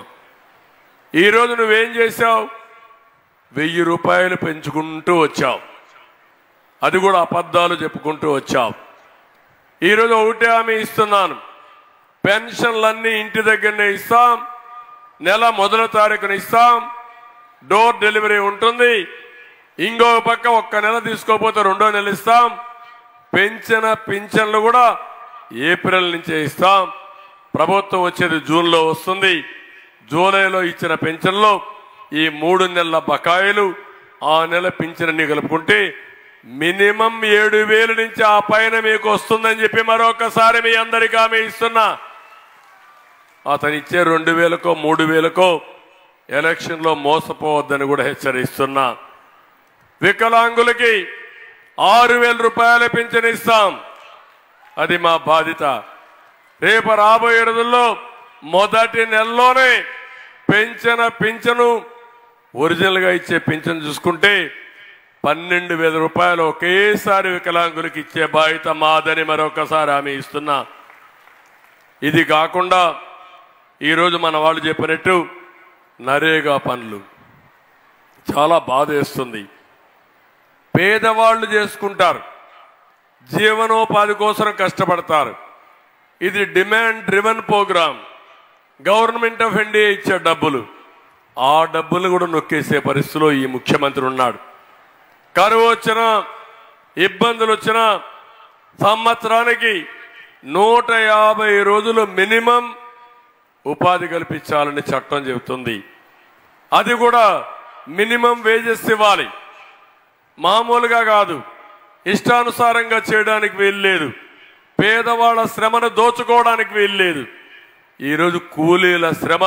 ఈరోజు నువ్వేం చేశావు? 1,000 రూపాయలు పెంచుకుంటూ వచ్చావు, అది కూడా అబద్ధాలు చెప్పుకుంటూ వచ్చావు. ఈరోజు ఒకటే హామీ ఇస్తున్నాను, పెన్షన్లన్నీ ఇంటి దగ్గరనే ఇస్తాం, నెల 1వ తారీఖున ఇస్తాం, డోర్ డెలివరీ ఉంటుంది. ఇంకో పక్క 1 నెల తీసుకోకపోతే 2వ నెల ఇస్తాం. పెంచిన పింఛన్లు కూడా ఏప్రిల్ నుంచే ఇస్తాం. ప్రభుత్వం వచ్చేది జూన్లో వస్తుంది. జూలైలో ఇచ్చిన పెన్షన్లో ఈ 3 నెలల బకాయిలు, ఆ నెల పింఛన్ని కలుపుకుంటే మినిమం 7,000 నుంచి ఆ పైన మీకు వస్తుందని చెప్పి మరొకసారి మీ అందరికీ హామీ ఇస్తున్నా. అతను ఇచ్చే 2,000కో 3,000కో ఎలక్షన్లో మోసపోవద్దని కూడా హెచ్చరిస్తున్నా. వికలాంగులకి 6,000 రూపాయల పింఛను ఇస్తాం. అది మా బాధ్యత. రేపు రాబోయే రోజుల్లో మొదటి నెలలోనే పింఛను ఒరిజినల్గా ఇచ్చే పింఛను చూసుకుంటే 12,000 రూపాయలు ఒకేసారి వికలాంగులకు ఇచ్చే బాధ్యత మాదని మరొకసారి హామీ ఇస్తున్నా. ఇది కాకుండా ఈరోజు మన వాళ్ళు చెప్పినట్టు నరేగా పనులు చాలా బాధేస్తుంది. పేదవాళ్ళు చేసుకుంటారు, జీవనోపాధి కోసం కష్టపడతారు. ఇది demand driven programme. Government of India ఇచ్చే డబ్బులు, ఆ డబ్బులు కూడా నొక్కేసే పరిస్థితిలో ఈ ముఖ్యమంత్రి ఉన్నాడు. కరువు వచ్చినా, ఇబ్బందులు వచ్చినా సంవత్సరానికి 150 రోజులు మినిమం ఉపాధి కల్పించాలని చట్టం చెబుతుంది. అది కూడా మినిమం వేజెస్ ఇవ్వాలి. మామూలుగా కాదు, ఇష్టానుసారంగా చేయడానికి వీల్లేదు. పేదవాళ్ల శ్రమను దోచుకోవడానికి వీల్లేదు. ఈరోజు కూలీల శ్రమ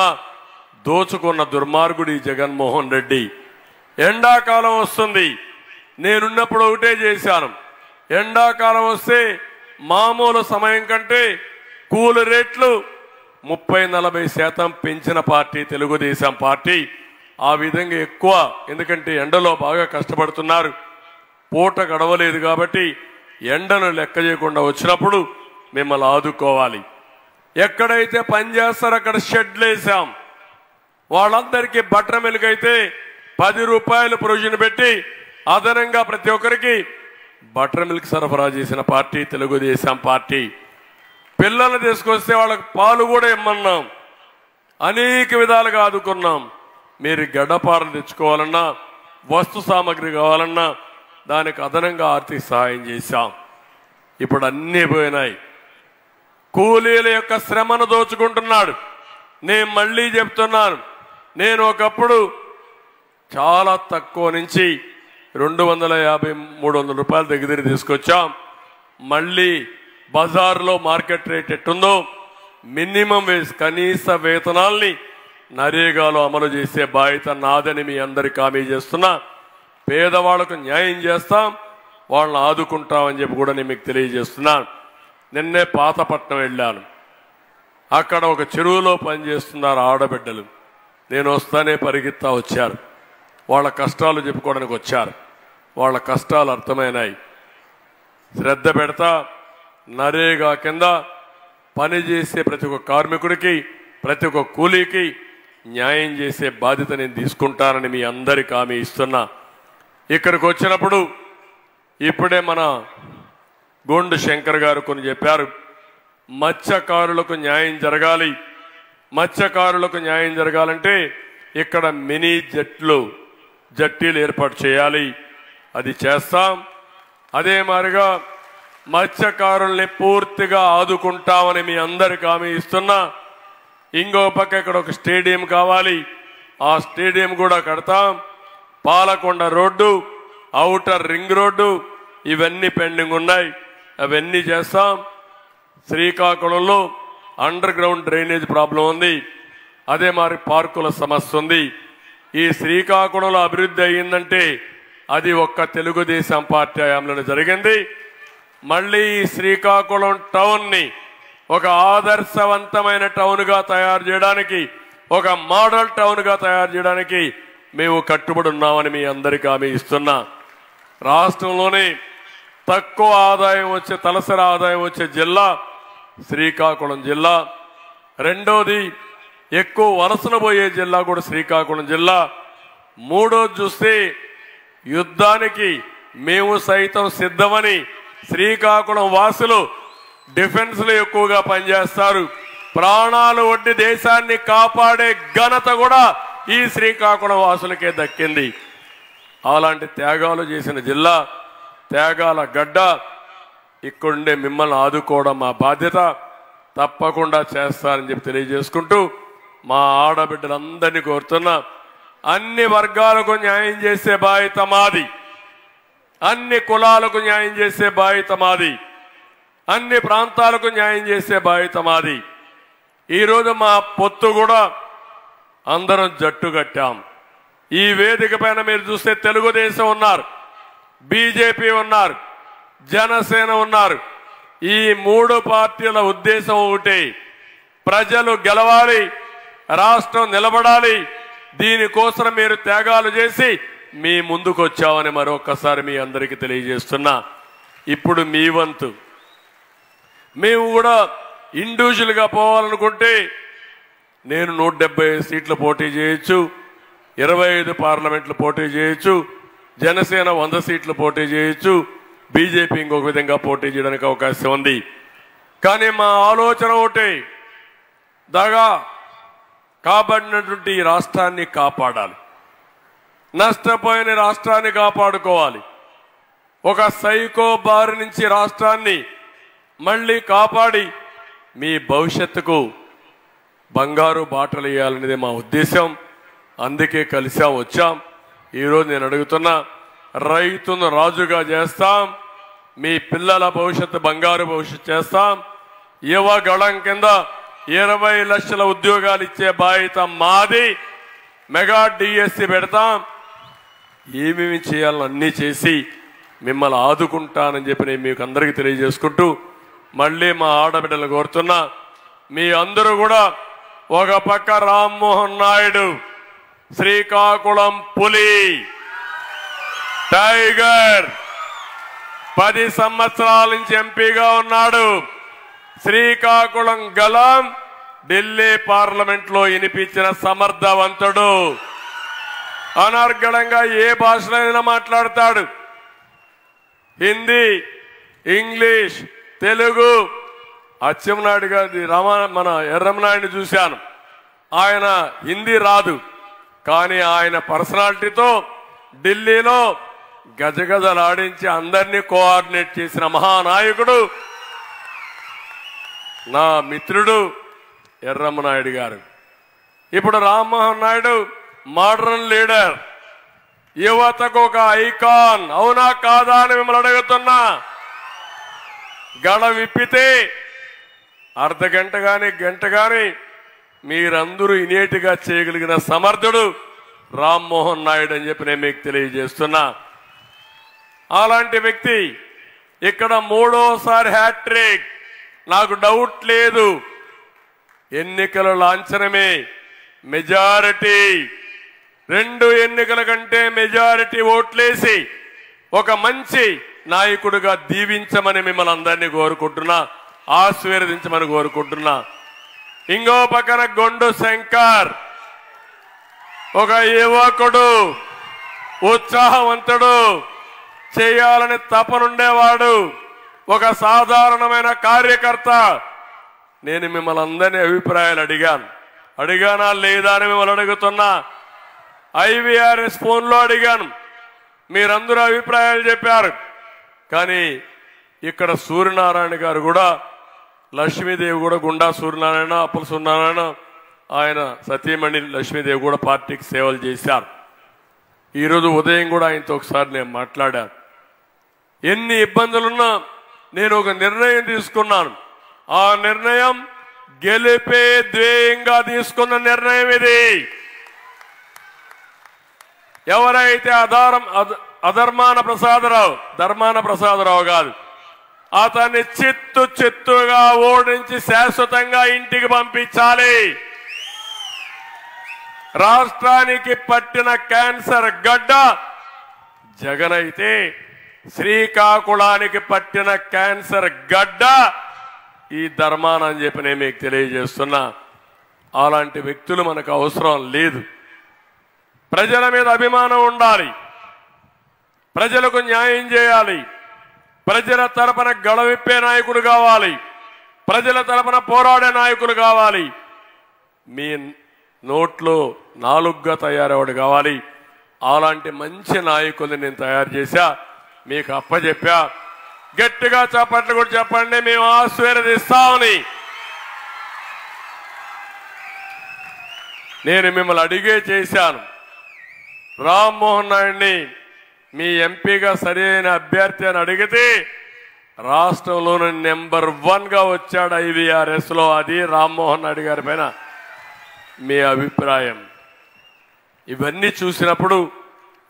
దోచుకున్న దుర్మార్గుడు ఈ జగన్మోహన్ రెడ్డి. ఎండాకాలం వస్తుంది, నేనున్నప్పుడు ఒకటే చేశాను. ఎండాకాలం వస్తే మామూలు సమయం కంటే కూలి రేట్లు 30-40% పెంచిన పార్టీ తెలుగుదేశం పార్టీ. ఆ విధంగా ఎక్కువ, ఎందుకంటే ఎండలో బాగా కష్టపడుతున్నారు, పూట గడవలేదు కాబట్టి ఎండను లెక్క చేయకుండా వచ్చినప్పుడు మిమ్మల్ని ఆదుకోవాలి. ఎక్కడైతే పనిచేస్తారో అక్కడ షెడ్లు వేసాం. వాళ్ళందరికీ బట్టర్ మిల్క్ అయితే 10 రూపాయలు ప్రొవిజన్ పెట్టి అదనంగా ప్రతి ఒక్కరికి బట్టర్ మిల్క్ సరఫరా చేసిన పార్టీ తెలుగుదేశం పార్టీ. పిల్లలు తీసుకొస్తే వాళ్ళకి పాలు కూడా ఇమ్మన్నాం. అనేక విధాలుగా ఆదుకున్నాం. మీరు గడ్డపారలు తెచ్చుకోవాలన్నా, వస్తు సామాగ్రి కావాలన్నా దానికి అదనంగా ఆర్థిక సహాయం చేశాం. ఇప్పుడు అన్నీ పోయినాయి. కూలీల యొక్క శ్రమను దోచుకుంటున్నాడు. నేను మళ్ళీ చెప్తున్నాను, నేను ఒకప్పుడు చాలా తక్కువ నుంచి 250-300 రూపాయల దగ్గర తీసుకొచ్చాం. మళ్ళీ బజార్లో మార్కెట్ రేట్ ఎట్టుందో మినిమం వేజ్ కనీస వేతనాల్ని నరేగాలో అమలు చేసే బాధ్యత నాదని మీ అందరికి హామీ చేస్తున్నా. పేదవాళ్లకు న్యాయం చేస్తాం, వాళ్ళని ఆదుకుంటామని చెప్పి కూడా నేను మీకు తెలియజేస్తున్నాను. నిన్నే పాతపట్నం వెళ్ళాను. అక్కడ ఒక చెరువులో పనిచేస్తున్నారు ఆడబిడ్డలు. నేను వస్తానే పరిగెత్తా వచ్చారు. వాళ్ళ కష్టాలు చెప్పుకోవడానికి వచ్చారు. వాళ్ళ కష్టాలు అర్థమైనాయి. శ్రద్ధ పెడతా నరేగా కింద పనిచేసే ప్రతి ఒక్క కార్మికుడికి, ప్రతి ఒక్క కూలీకి న్యాయం చేసే బాధ్యత నేను తీసుకుంటానని మీ అందరికీ హామీ ఇస్తున్నా. ఇక్కడికి వచ్చినప్పుడు ఇప్పుడే మన గోండు శంకర్ గారు కొన్ని చెప్పారు. మత్స్యకారులకు న్యాయం జరగాలి. మత్స్యకారులకు న్యాయం జరగాలంటే ఇక్కడ మినీ జట్టీలు ఏర్పాటు చేయాలి. అది చేస్తాం. అదే మాదిరిగా మత్స్యకారుల్ని పూర్తిగా ఆదుకుంటామని మీ అందరికి హామీ ఇస్తున్నా. ఇంకో పక్క ఇక్కడ ఒక స్టేడియం కావాలి. ఆ స్టేడియం కూడా కడతాం. Palakonda road, outer ring road ఇవన్నీ పెండింగ్ ఉన్నాయి. అవన్నీ చేస్తాం. శ్రీకాకుళంలో అండర్ గ్రౌండ్ డ్రైనేజ్ ప్రాబ్లం ఉంది. అదే మరి పార్కుల సమస్య ఉంది. ఈ శ్రీకాకుళంలో అభివృద్ధి అయ్యిందంటే అది ఒక్క తెలుగుదేశం పార్టీ హయాంలో జరిగింది. మళ్ళీ ఈ శ్రీకాకుళం టౌన్ ని ఒక ఆదర్శవంతమైన టౌన్ గా తయారు చేయడానికి, ఒక మోడల్ టౌన్ గా తయారు చేయడానికి మేము కట్టుబడి ఉన్నామని మీ అందరికీ హామీ ఇస్తున్నా. రాష్ట్రంలోనే తక్కువ ఆదాయం వచ్చే, తలసరి ఆదాయం వచ్చే జిల్లా శ్రీకాకుళం జిల్లా. రెండోది ఎక్కువ వలసలు పోయే జిల్లా కూడా శ్రీకాకుళం జిల్లా. మూడోది చూస్తే యుద్ధానికి మేము సైతం సిద్ధమని శ్రీకాకుళం వాసులు డిఫెన్స్ లో ఎక్కువగా పనిచేస్తారు. ప్రాణాలు ఒడ్డి దేశాన్ని కాపాడే ఘనత కూడా ఈ శ్రీకాకుళం వాసులకే దక్కింది. అలాంటి త్యాగాలు చేసిన జిల్లా, త్యాగాల గడ్డ. ఇక్కడుండే మిమ్మల్ని ఆదుకోవడం మా బాధ్యత. తప్పకుండా చేస్తారని చెప్పి తెలియజేసుకుంటూ మా ఆడబిడ్డలందరినీ కోరుతున్నా, అన్ని వర్గాలకు న్యాయం చేసే బాధ్యత మాది. అన్ని కులాలకు న్యాయం చేసే బాధ్యత మాది, అన్ని ప్రాంతాలకు న్యాయం చేసే బాధ్యత మాది. ఈరోజు మా పొత్తు కూడా అందరం జట్టు కట్టాం. ఈ వేదిక పైన మీరు చూస్తే తెలుగుదేశం ఉన్నారు, బీజేపీ ఉన్నారు, జనసేన ఉన్నారు. ఈ మూడు పార్టీల ఉద్దేశం ఒకటే, ప్రజలు గెలవాలి, రాష్ట్రం నిలబడాలి. దీనికోసం మీరు త్యాగాలు చేసి మీ ముందుకు వచ్చామని మరొకసారి మీ అందరికీ తెలియజేస్తున్నా. ఇప్పుడు మీ వంతు. మేము కూడా ఇండివిజువల్గా పోవాలనుకుంటే నేను 175 సీట్లు పోటీ చేయొచ్చు, 25 పార్లమెంట్లు పోటీ చేయొచ్చు, జనసేన 100 సీట్లు పోటీ చేయొచ్చు, బీజేపీ ఇంకొక విధంగా పోటీ చేయడానికి అవకాశం ఉంది. కానీ మా ఆలోచన ఒకటే, దగా కాబడినటువంటి ఈ రాష్ట్రాన్ని కాపాడాలి, నష్టపోయిన రాష్ట్రాన్ని కాపాడుకోవాలి. ఒక సైకో బారి నుంచి రాష్ట్రాన్ని మళ్ళీ కాపాడి మీ భవిష్యత్తుకు బంగారు బాటలు వేయాలనేది మా ఉద్దేశం. అందుకే కలిసాం, వచ్చాం. ఈరోజు నేను అడుగుతున్నా, రైతును రాజుగా చేస్తాం, మీ పిల్లల భవిష్యత్తు బంగారు భవిష్యత్తు చేస్తాం. యువ గళం కింద 20 లక్షల ఉద్యోగాలు ఇచ్చే బాధ్యత మాది. మెగా డిఎస్సి పెడతాం. ఏమేమి చేయాలని అన్నీ చేసి మిమ్మల్ని ఆదుకుంటానని చెప్పి నేను మీకు అందరికీ తెలియజేసుకుంటూ మళ్ళీ మా ఆడబిడ్డలు కోరుతున్నా, మీ అందరూ కూడా ఒక పక్క రామ్మోహన్ నాయుడు శ్రీకాకుళం పులి టైగర్ 10 సంవత్సరాల నుంచి ఎంపీగా ఉన్నాడు. శ్రీకాకుళం గలం ఢిల్లీ పార్లమెంట్ లో వినిపించిన సమర్థవంతుడు. అనర్గళంగా ఏ భాషలో మాట్లాడతాడు. హిందీ, ఇంగ్లీష్, తెలుగు. అచ్చెన్నాయుడు గారి మన ఎర్రమనాయుడిని చూశాను, ఆయన హిందీ రాదు, కానీ ఆయన పర్సనాలిటీతో ఢిల్లీలో గజగజలాడించి అందరినీ కోఆర్డినేట్ చేసిన మహానాయకుడు నా మిత్రుడు ఎర్రమనాయుడు గారు. ఇప్పుడు రామ్మోహన్ నాయుడు మోడర్న్ లీడర్, యువతకు ఒక ఐకాన్. అవునా కాదా అని మిమ్మల్ని అడుగుతున్నా. గళ విప్పితే అర్ధగంట గాని గంట గాని మీరందరూ ఇనేటిగా చేయగలిగిన సమర్థుడు రామ్మోహన్ నాయుడు అని చెప్పి నేను మీకు తెలియజేస్తున్నా. అలాంటి వ్యక్తి ఇక్కడ 3వ హ్యాట్రిక్. నాకు డౌట్ లేదు, ఎన్నికల లాంఛనమే మెజారిటీ. 2 ఎన్నికల కంటే మెజారిటీ ఓట్లేసి ఒక మంచి నాయకుడిగా దీవించమని మిమ్మల్ని అందరినీ కోరుకుంటున్నా, ఆశీర్వదించమని కోరుకుంటున్నా. ఇంకో పక్కన గొండు శంకర్ ఒక యువకుడు, ఉత్సాహవంతుడు, చేయాలని తపనుండేవాడు, ఒక సాధారణమైన కార్యకర్త. నేను మిమ్మల్ని అందరినీ అభిప్రాయాలు అడిగానా లేదా అని మిమ్మల్ని అడుగుతున్నా. IVRS ఫోన్లో అడిగాను, మీరందరూ అభిప్రాయాలు చెప్పారు. కానీ ఇక్కడ సూర్యనారాయణ గారు కూడా, లక్ష్మీదేవి కూడా, గుండా సూర్యనారాయణ, అప్పల సూర్యనారాయణ, ఆయన సతీమణి లక్ష్మీదేవి కూడా పార్టీకి సేవలు చేశారు. ఈరోజు ఉదయం కూడా ఆయనతో ఒకసారి నేను మాట్లాడాను. ఎన్ని ఇబ్బందులున్నా నేను ఒక నిర్ణయం తీసుకున్నాను. ఆ నిర్ణయం గెలిపే ధ్యేయంగా తీసుకున్న నిర్ణయం ఇది. ఎవరైతే ధర్మాన ప్రసాదరావు కాదు, అతన్ని చిత్తుగా ఓడించి శాశ్వతంగా ఇంటికి పంపించాలి. రాష్ట్రానికి పట్టిన క్యాన్సర్ గడ్డ జగన్ అయితే, శ్రీకాకుళానికి పట్టిన క్యాన్సర్ గడ్డ ఈ ధర్మాన అని చెప్పి నేను మీకు తెలియజేస్తున్నా. అలాంటి వ్యక్తులు మనకు అవసరం లేదు. ప్రజల మీద అభిమానం ఉండాలి, ప్రజలకు న్యాయం చేయాలి, ప్రజల తరపున గళవిప్పే నాయకుడు కావాలి, ప్రజల తరపున పోరాడే నాయకులు కావాలి. మీ నోట్లో 4గా తయారవాడు కావాలి. అలాంటి మంచి నాయకుల్ని నేను తయారు చేశా, మీకు అప్పచెప్పా. గట్టిగా చప్పట్లు కూడా చెప్పండి, మేము ఆశీర్వదిస్తామని. నేను మిమ్మల్ని అడిగే చేశాను. రామ్మోహన్ నాయుడిని మీ ఎంపీగా సరైన అభ్యర్థి అని అడిగితే రాష్ట్రంలోని నెంబర్ 1గా వచ్చాడు IVRS లో. అది రామ్మోహన్ రెడ్డి గారి పైన మీ అభిప్రాయం. ఇవన్నీ చూసినప్పుడు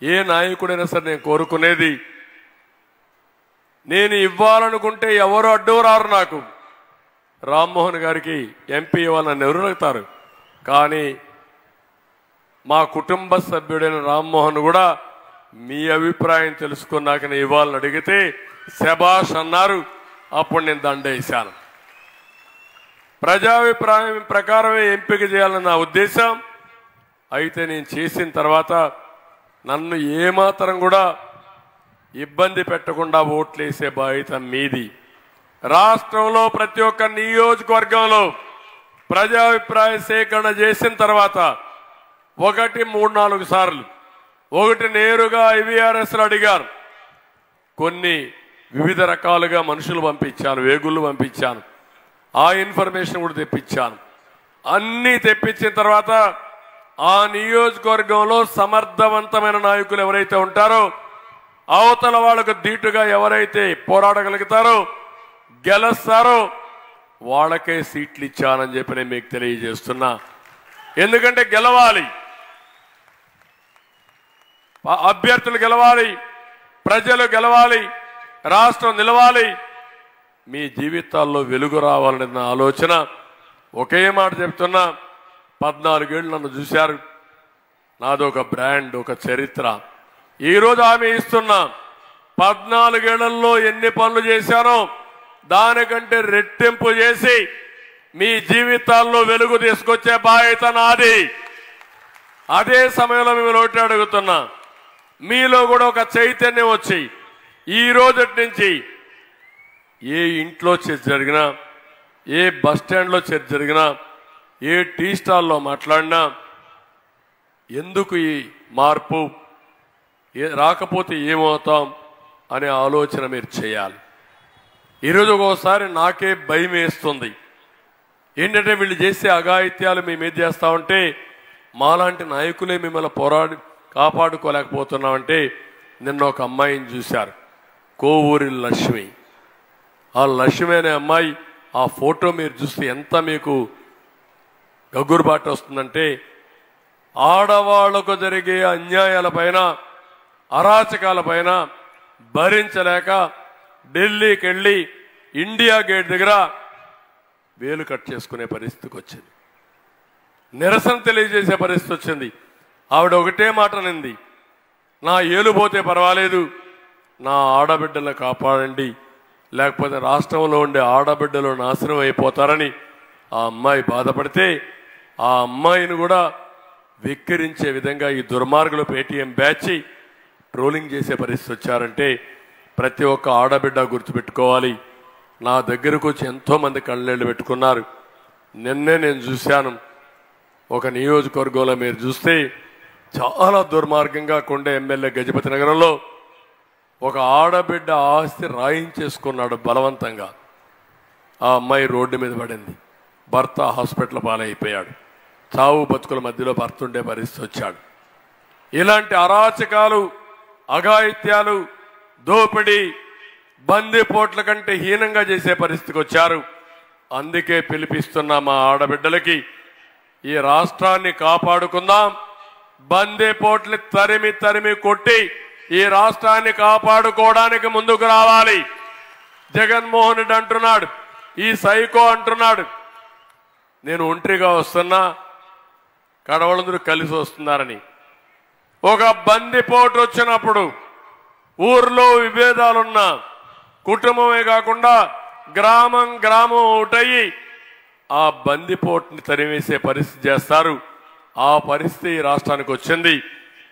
ఏ నాయకుడైనా సరే నేను కోరుకునేది, నేను ఇవ్వాలనుకుంటే ఎవరు అడ్డు రారు. నాకు రామ్మోహన్ గారికి ఎంపీ ఇవ్వాలని ఎవరు అడుగుతారు, కానీ మా కుటుంబ సభ్యుడైన రామ్మోహన్ కూడా మీ అభిప్రాయం తెలుసుకున్నాక నేను ఇవ్వాలని అడిగితే శభాష్ అన్నారు. అప్పుడు నేను దండేశాను. ప్రజాభిప్రాయం ప్రకారమే ఎంపిక చేయాలని నా ఉద్దేశం. అయితే నేను చేసిన తర్వాత నన్ను ఏమాత్రం కూడా ఇబ్బంది పెట్టకుండా ఓట్లేసే బాధ్యత మీది. రాష్ట్రంలో ప్రతి ఒక్క నియోజకవర్గంలో ప్రజాభిప్రాయ సేకరణ చేసిన తర్వాత 3-4 సార్లు, ఒకటి నేరుగా IVRS అడిగారు, కొన్ని వివిధ రకాలుగా మనుషులు పంపించాను, వేగుళ్ళు పంపించాను, ఆ ఇన్ఫర్మేషన్ కూడా తెప్పించాను. అన్నీ తెప్పించిన తర్వాత ఆ నియోజకవర్గంలో సమర్థవంతమైన నాయకులు ఎవరైతే ఉంటారో, అవతల వాళ్ళకు ధీటుగా ఎవరైతే పోరాడగలుగుతారో, గెలుస్తారో వాళ్ళకే సీట్లు ఇచ్చానని చెప్పి నేను మీకు తెలియజేస్తున్నా. ఎందుకంటే గెలవాలి, అభ్యర్థులు గెలవాలి, ప్రజలు గెలవాలి, రాష్ట్రం నిలవాలి, మీ జీవితాల్లో వెలుగు రావాలనే నా ఆలోచన. ఒకే మాట చెప్తున్నా, 14 ఏళ్ళు నన్ను చూశారు. నాదొక బ్రాండ్, ఒక చరిత్ర. ఈరోజు ఆమె ఇస్తున్నా, 14 ఏళ్లలో ఎన్ని పనులు చేశానో దానికంటే రెట్టింపు చేసి మీ జీవితాల్లో వెలుగు తీసుకొచ్చే బాధ్యత నాది. అదే సమయంలో మిమ్మల్ని ఒకటి అడుగుతున్నా, మీలో కూడా ఒక చైతన్యం వచ్చి ఈ రోజటి నుంచి ఏ ఇంట్లో చర్చ జరిగినా, ఏ బస్ స్టాండ్లో చర్చ జరిగినా, ఏ టీ స్టాల్లో మాట్లాడినా ఎందుకు ఈ మార్పు, రాకపోతే ఏమవుతాం అనే ఆలోచన మీరు చేయాలి. ఈరోజు ఒక్కోసారి నాకే భయం వేస్తుంది. ఏంటంటే వీళ్ళు చేసే అఘాయిత్యాలు మీ మీద చేస్తా ఉంటే మాలాంటి నాయకులే మిమ్మల్ని కాపాడుకోలేకపోతున్నామంటే, నిన్న ఒక అమ్మాయిని చూశారు, కోవూరి లక్ష్మి. ఆ లక్ష్మి అనే అమ్మాయి, ఆ ఫోటో మీరు చూస్తే ఎంత మీకు గగురుబాటు వస్తుందంటే, ఆడవాళ్లకు జరిగే అన్యాయాలపైన, అరాచకాలపైన భరించలేక ఢిల్లీకి వెళ్ళి ఇండియా గేట్ దగ్గర వేలు కట్ చేసుకునే పరిస్థితికి వచ్చింది. నిరసన తెలియజేసే పరిస్థితి వచ్చింది. ఆవిడ ఒకటే మాట నింది, నా ఏలు పోతే పర్వాలేదు, నా ఆడబిడ్డలను కాపాడండి, లేకపోతే రాష్ట్రంలో ఉండే ఆడబిడ్డలు నాశనం అయిపోతారని ఆ అమ్మాయి బాధపడితే, ఆ అమ్మాయిని కూడా వెక్కిరించే విధంగా ఈ దుర్మార్గులు పేటీఎం బ్యాచ్ ట్రోలింగ్ చేసే పరిస్థితి వచ్చారంటే ప్రతి ఒక్క ఆడబిడ్డ గుర్తుపెట్టుకోవాలి. నా దగ్గరకు వచ్చి ఎంతో మంది కళ్ళనీళ్ళు పెట్టుకున్నారు. నిన్నే నేను చూశాను, ఒక నియోజకవర్గంలో మీరు చూస్తే చాలా దుర్మార్గంగా కొండ ఎమ్మెల్యే గజపతి నగరంలో ఒక ఆడబిడ్డ ఆస్తి రాయించేసుకున్నాడు బలవంతంగా. ఆ అమ్మాయి రోడ్డు మీద పడింది, భర్త హాస్పిటల్ పాలైపోయాడు, చావు బతుకుల మధ్యలో భర్త ఉండే పరిస్థితి వచ్చాడు. ఇలాంటి అరాచకాలు, అఘాయిత్యాలు, దోపిడీ, బందిపోట్ల కంటే హీనంగా చేసే పరిస్థితికి వచ్చారు. అందుకే పిలిపిస్తున్నా మా ఆడబిడ్డలకి, ఈ రాష్ట్రాన్ని కాపాడుకుందాం, బందిపోట్ల తరిమి తరిమి కొట్టి ఈ రాష్ట్రాన్ని కాపాడుకోవడానికి ముందుకు రావాలి. జగన్మోహన్ రెడ్డి అంటున్నాడు, ఈ సైకో అంటున్నాడు, నేను ఒంటరిగా వస్తున్నా, కడవలందరూ కలిసి వస్తున్నారని. ఒక బందిపోటు వచ్చినప్పుడు ఊర్లో విభేదాలున్నా కుటుంబమే కాకుండా గ్రామం గ్రామం ఒకటయ్యి ఆ బందిపోటుని తరివేసే పరిస్థితి చేస్తారు. ఆ పరిస్థితి రాష్ట్రానికి వచ్చింది.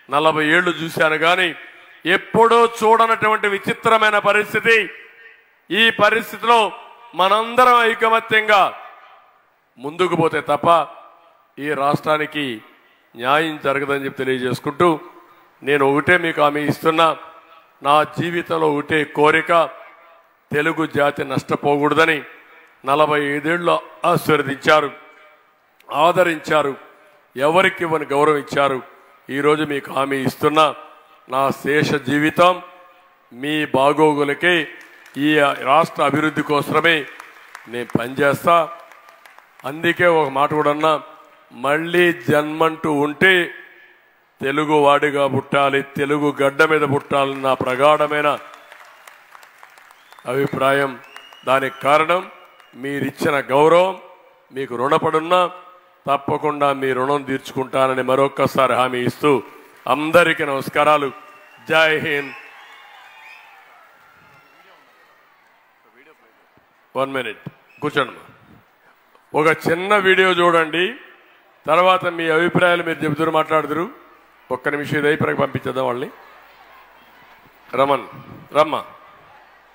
40 ఏళ్లు చూశాను కానీ ఎప్పుడూ చూడనటువంటి విచిత్రమైన పరిస్థితి. ఈ పరిస్థితిలో మనందరం ఐకమత్యంగా ముందుకు పోతే తప్ప ఈ రాష్ట్రానికి న్యాయం జరగదని చెప్పి తెలియజేసుకుంటూ, నేను ఒకటే మీకు హామీ ఇస్తున్నా, నా జీవితంలో ఒకటే కోరిక, తెలుగు జాతి నష్టపోకూడదని. 45 ఏళ్ళు ఆశీర్వదించారు, ఆదరించారు, ఎవరికి ఇవ్వని గౌరవం ఇచ్చారు. ఈరోజు మీకు హామీ ఇస్తున్నా, నా శేష జీవితం మీ బాగోగులకి ఈ రాష్ట్ర అభివృద్ధి కోసమే నేను పనిచేస్తా. అందుకే ఒక మాట కూడా అన్నా, మళ్ళీ జన్మంటూ ఉంటే తెలుగు వాడిగా పుట్టాలి, తెలుగు గడ్డ మీద పుట్టాలని నా ప్రగాఢమైన అభిప్రాయం. దానికి కారణం మీరిచ్చిన గౌరవం. మీకు రుణపడున్నా తప్పకుండా మీ రుణం తీర్చుకుంటానని మరొక్కసారి హామీ ఇస్తూ అందరికీ నమస్కారాలు. జై హింద్. 1 minute కూర్చోండి. ఒక చిన్న వీడియో చూడండి, తర్వాత మీ అభిప్రాయాలు మీరు చెబుతూ మాట్లాడుతురు. ఒక్క నిమిషం ఇది అయిపోయి పంపించేద్దాం వాళ్ళని. రమ్మ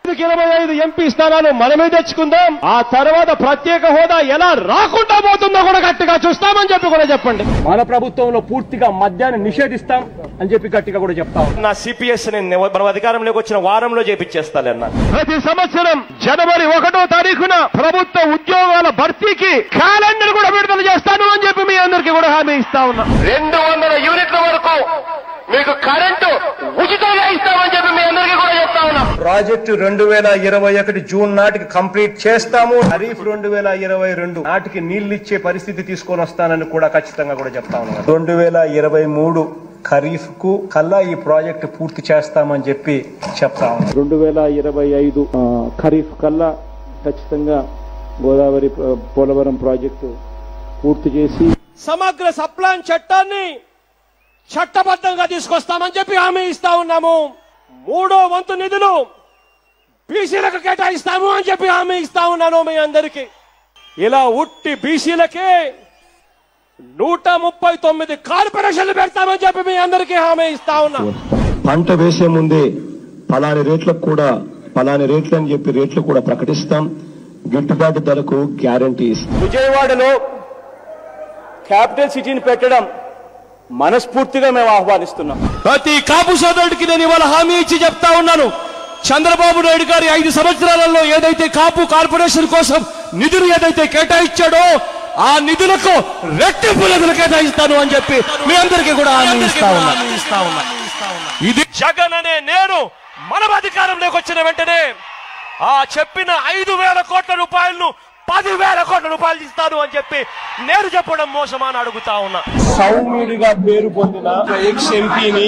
25 ఎంపీ స్థానాలు మనమే తెచ్చుకుందాం. ఆ తర్వాత ప్రత్యేక హోదా ఎలా రాకుండా పోతుందో కూడా గట్టిగా చూస్తామని చెప్పి కూడా చెప్పండి. మన ప్రభుత్వంలో పూర్తిగా మద్యాన్ని నిషేధిస్తాం అని చెప్పి గట్టిగా కూడా చెప్తాం. నా సిపిఎస్ మనం అధికారంలోకి వచ్చిన వారంలో చేపించేస్తానన్నా. ప్రతి సంవత్సరం జనవరి 1వ తారీఖున ప్రభుత్వ ఉద్యోగాల భర్తీకి క్యాలెండర్ కూడా విడుదల చేస్తాను అని చెప్పి మీ అందరికీ కూడా హామీ ఇస్తా ఉన్నా. 200 యూనిట్ల వరకు మీకు కరెంటు ఉచితంగా ఇస్తామని చెప్పి మీ అందరికీ కూడా చెప్తా ఉన్నా. ప్రాజెక్టు 2021 జూన్ నాటికి కంప్లీట్ చేస్తాము. ఖరీఫ్ 2022 నాటికి నీళ్లిచ్చే పరిస్థితి తీసుకొని వస్తానని కూడా ఖచ్చితంగా కూడా చెప్తా ఉన్నాను. 2023 ఖరీఫ్ కు కల్లా ఈ ప్రాజెక్టు పూర్తి చేస్తామని చెప్పి చెప్తా ఉన్నాను. 2025 ఖరీఫ్ కల్లా ఖచ్చితంగా గోదావరి పోలవరం ప్రాజెక్టు పూర్తి చేసి సమగ్ర సప్లాన్ చట్టాన్ని చట్టబద్ధంగా తీసుకొస్తామని చెప్పి హామీ ఇస్తా ఉన్నాము. 3వ వంతు నిధులు బీసీలకు కేటాయిస్తాము అని చెప్పి హామీ ఇస్తా ఉన్నాను మీ అందరికీ. ఇలా ఉట్టి బీసీలకే 139 కార్పొరేషన్లు పెడతామని చెప్పి మీ అందరికీ హామీ ఇస్తా ఉన్నా. పంట వేసే ముందే పలాని రేట్లకు కూడా పలాని రేట్లు అని చెప్పి రేట్లు కూడా ప్రకటిస్తాం. గిట్టుబాటు ధరకు గ్యారంటీ ఇస్తాం. విజయవాడలో క్యాపిటల్ సిటీని పెట్టడం మనస్ఫూర్తిగా మేము ఆహ్వానిస్తున్నాం. ప్రతి కాపు సోదరుడికి నేను ఇవాళ హామీ ఇచ్చి చెప్తా ఉన్నాను. చంద్రబాబు నాయుడు గారి 5 సంవత్సరాలలో ఏదైతే కాపు కార్పొరేషన్ కోసం నిధులు ఏదైతే కేటాయించాడో ఆ నిధులకు రెట్టింపు నిధులు కేటాయిస్తాను అని చెప్పి మీ అందరికీ కూడా హామీ ఇస్తా ఉన్నా. ఇది జగన్ అనే నేను మనం అధికారంలోకి వచ్చిన వెంటనే ఆ చెప్పిన 5,000 కోట్ల రూపాయలను 10,000 కోట్ల రూపాయలు ఇస్తాను అని చెప్పి నేను చెప్పడం మోసమా అని అడుగుతా ఉన్నా. సౌమ్యుడిగా పేరు పొందిన ఎక్స్ ఎంపీని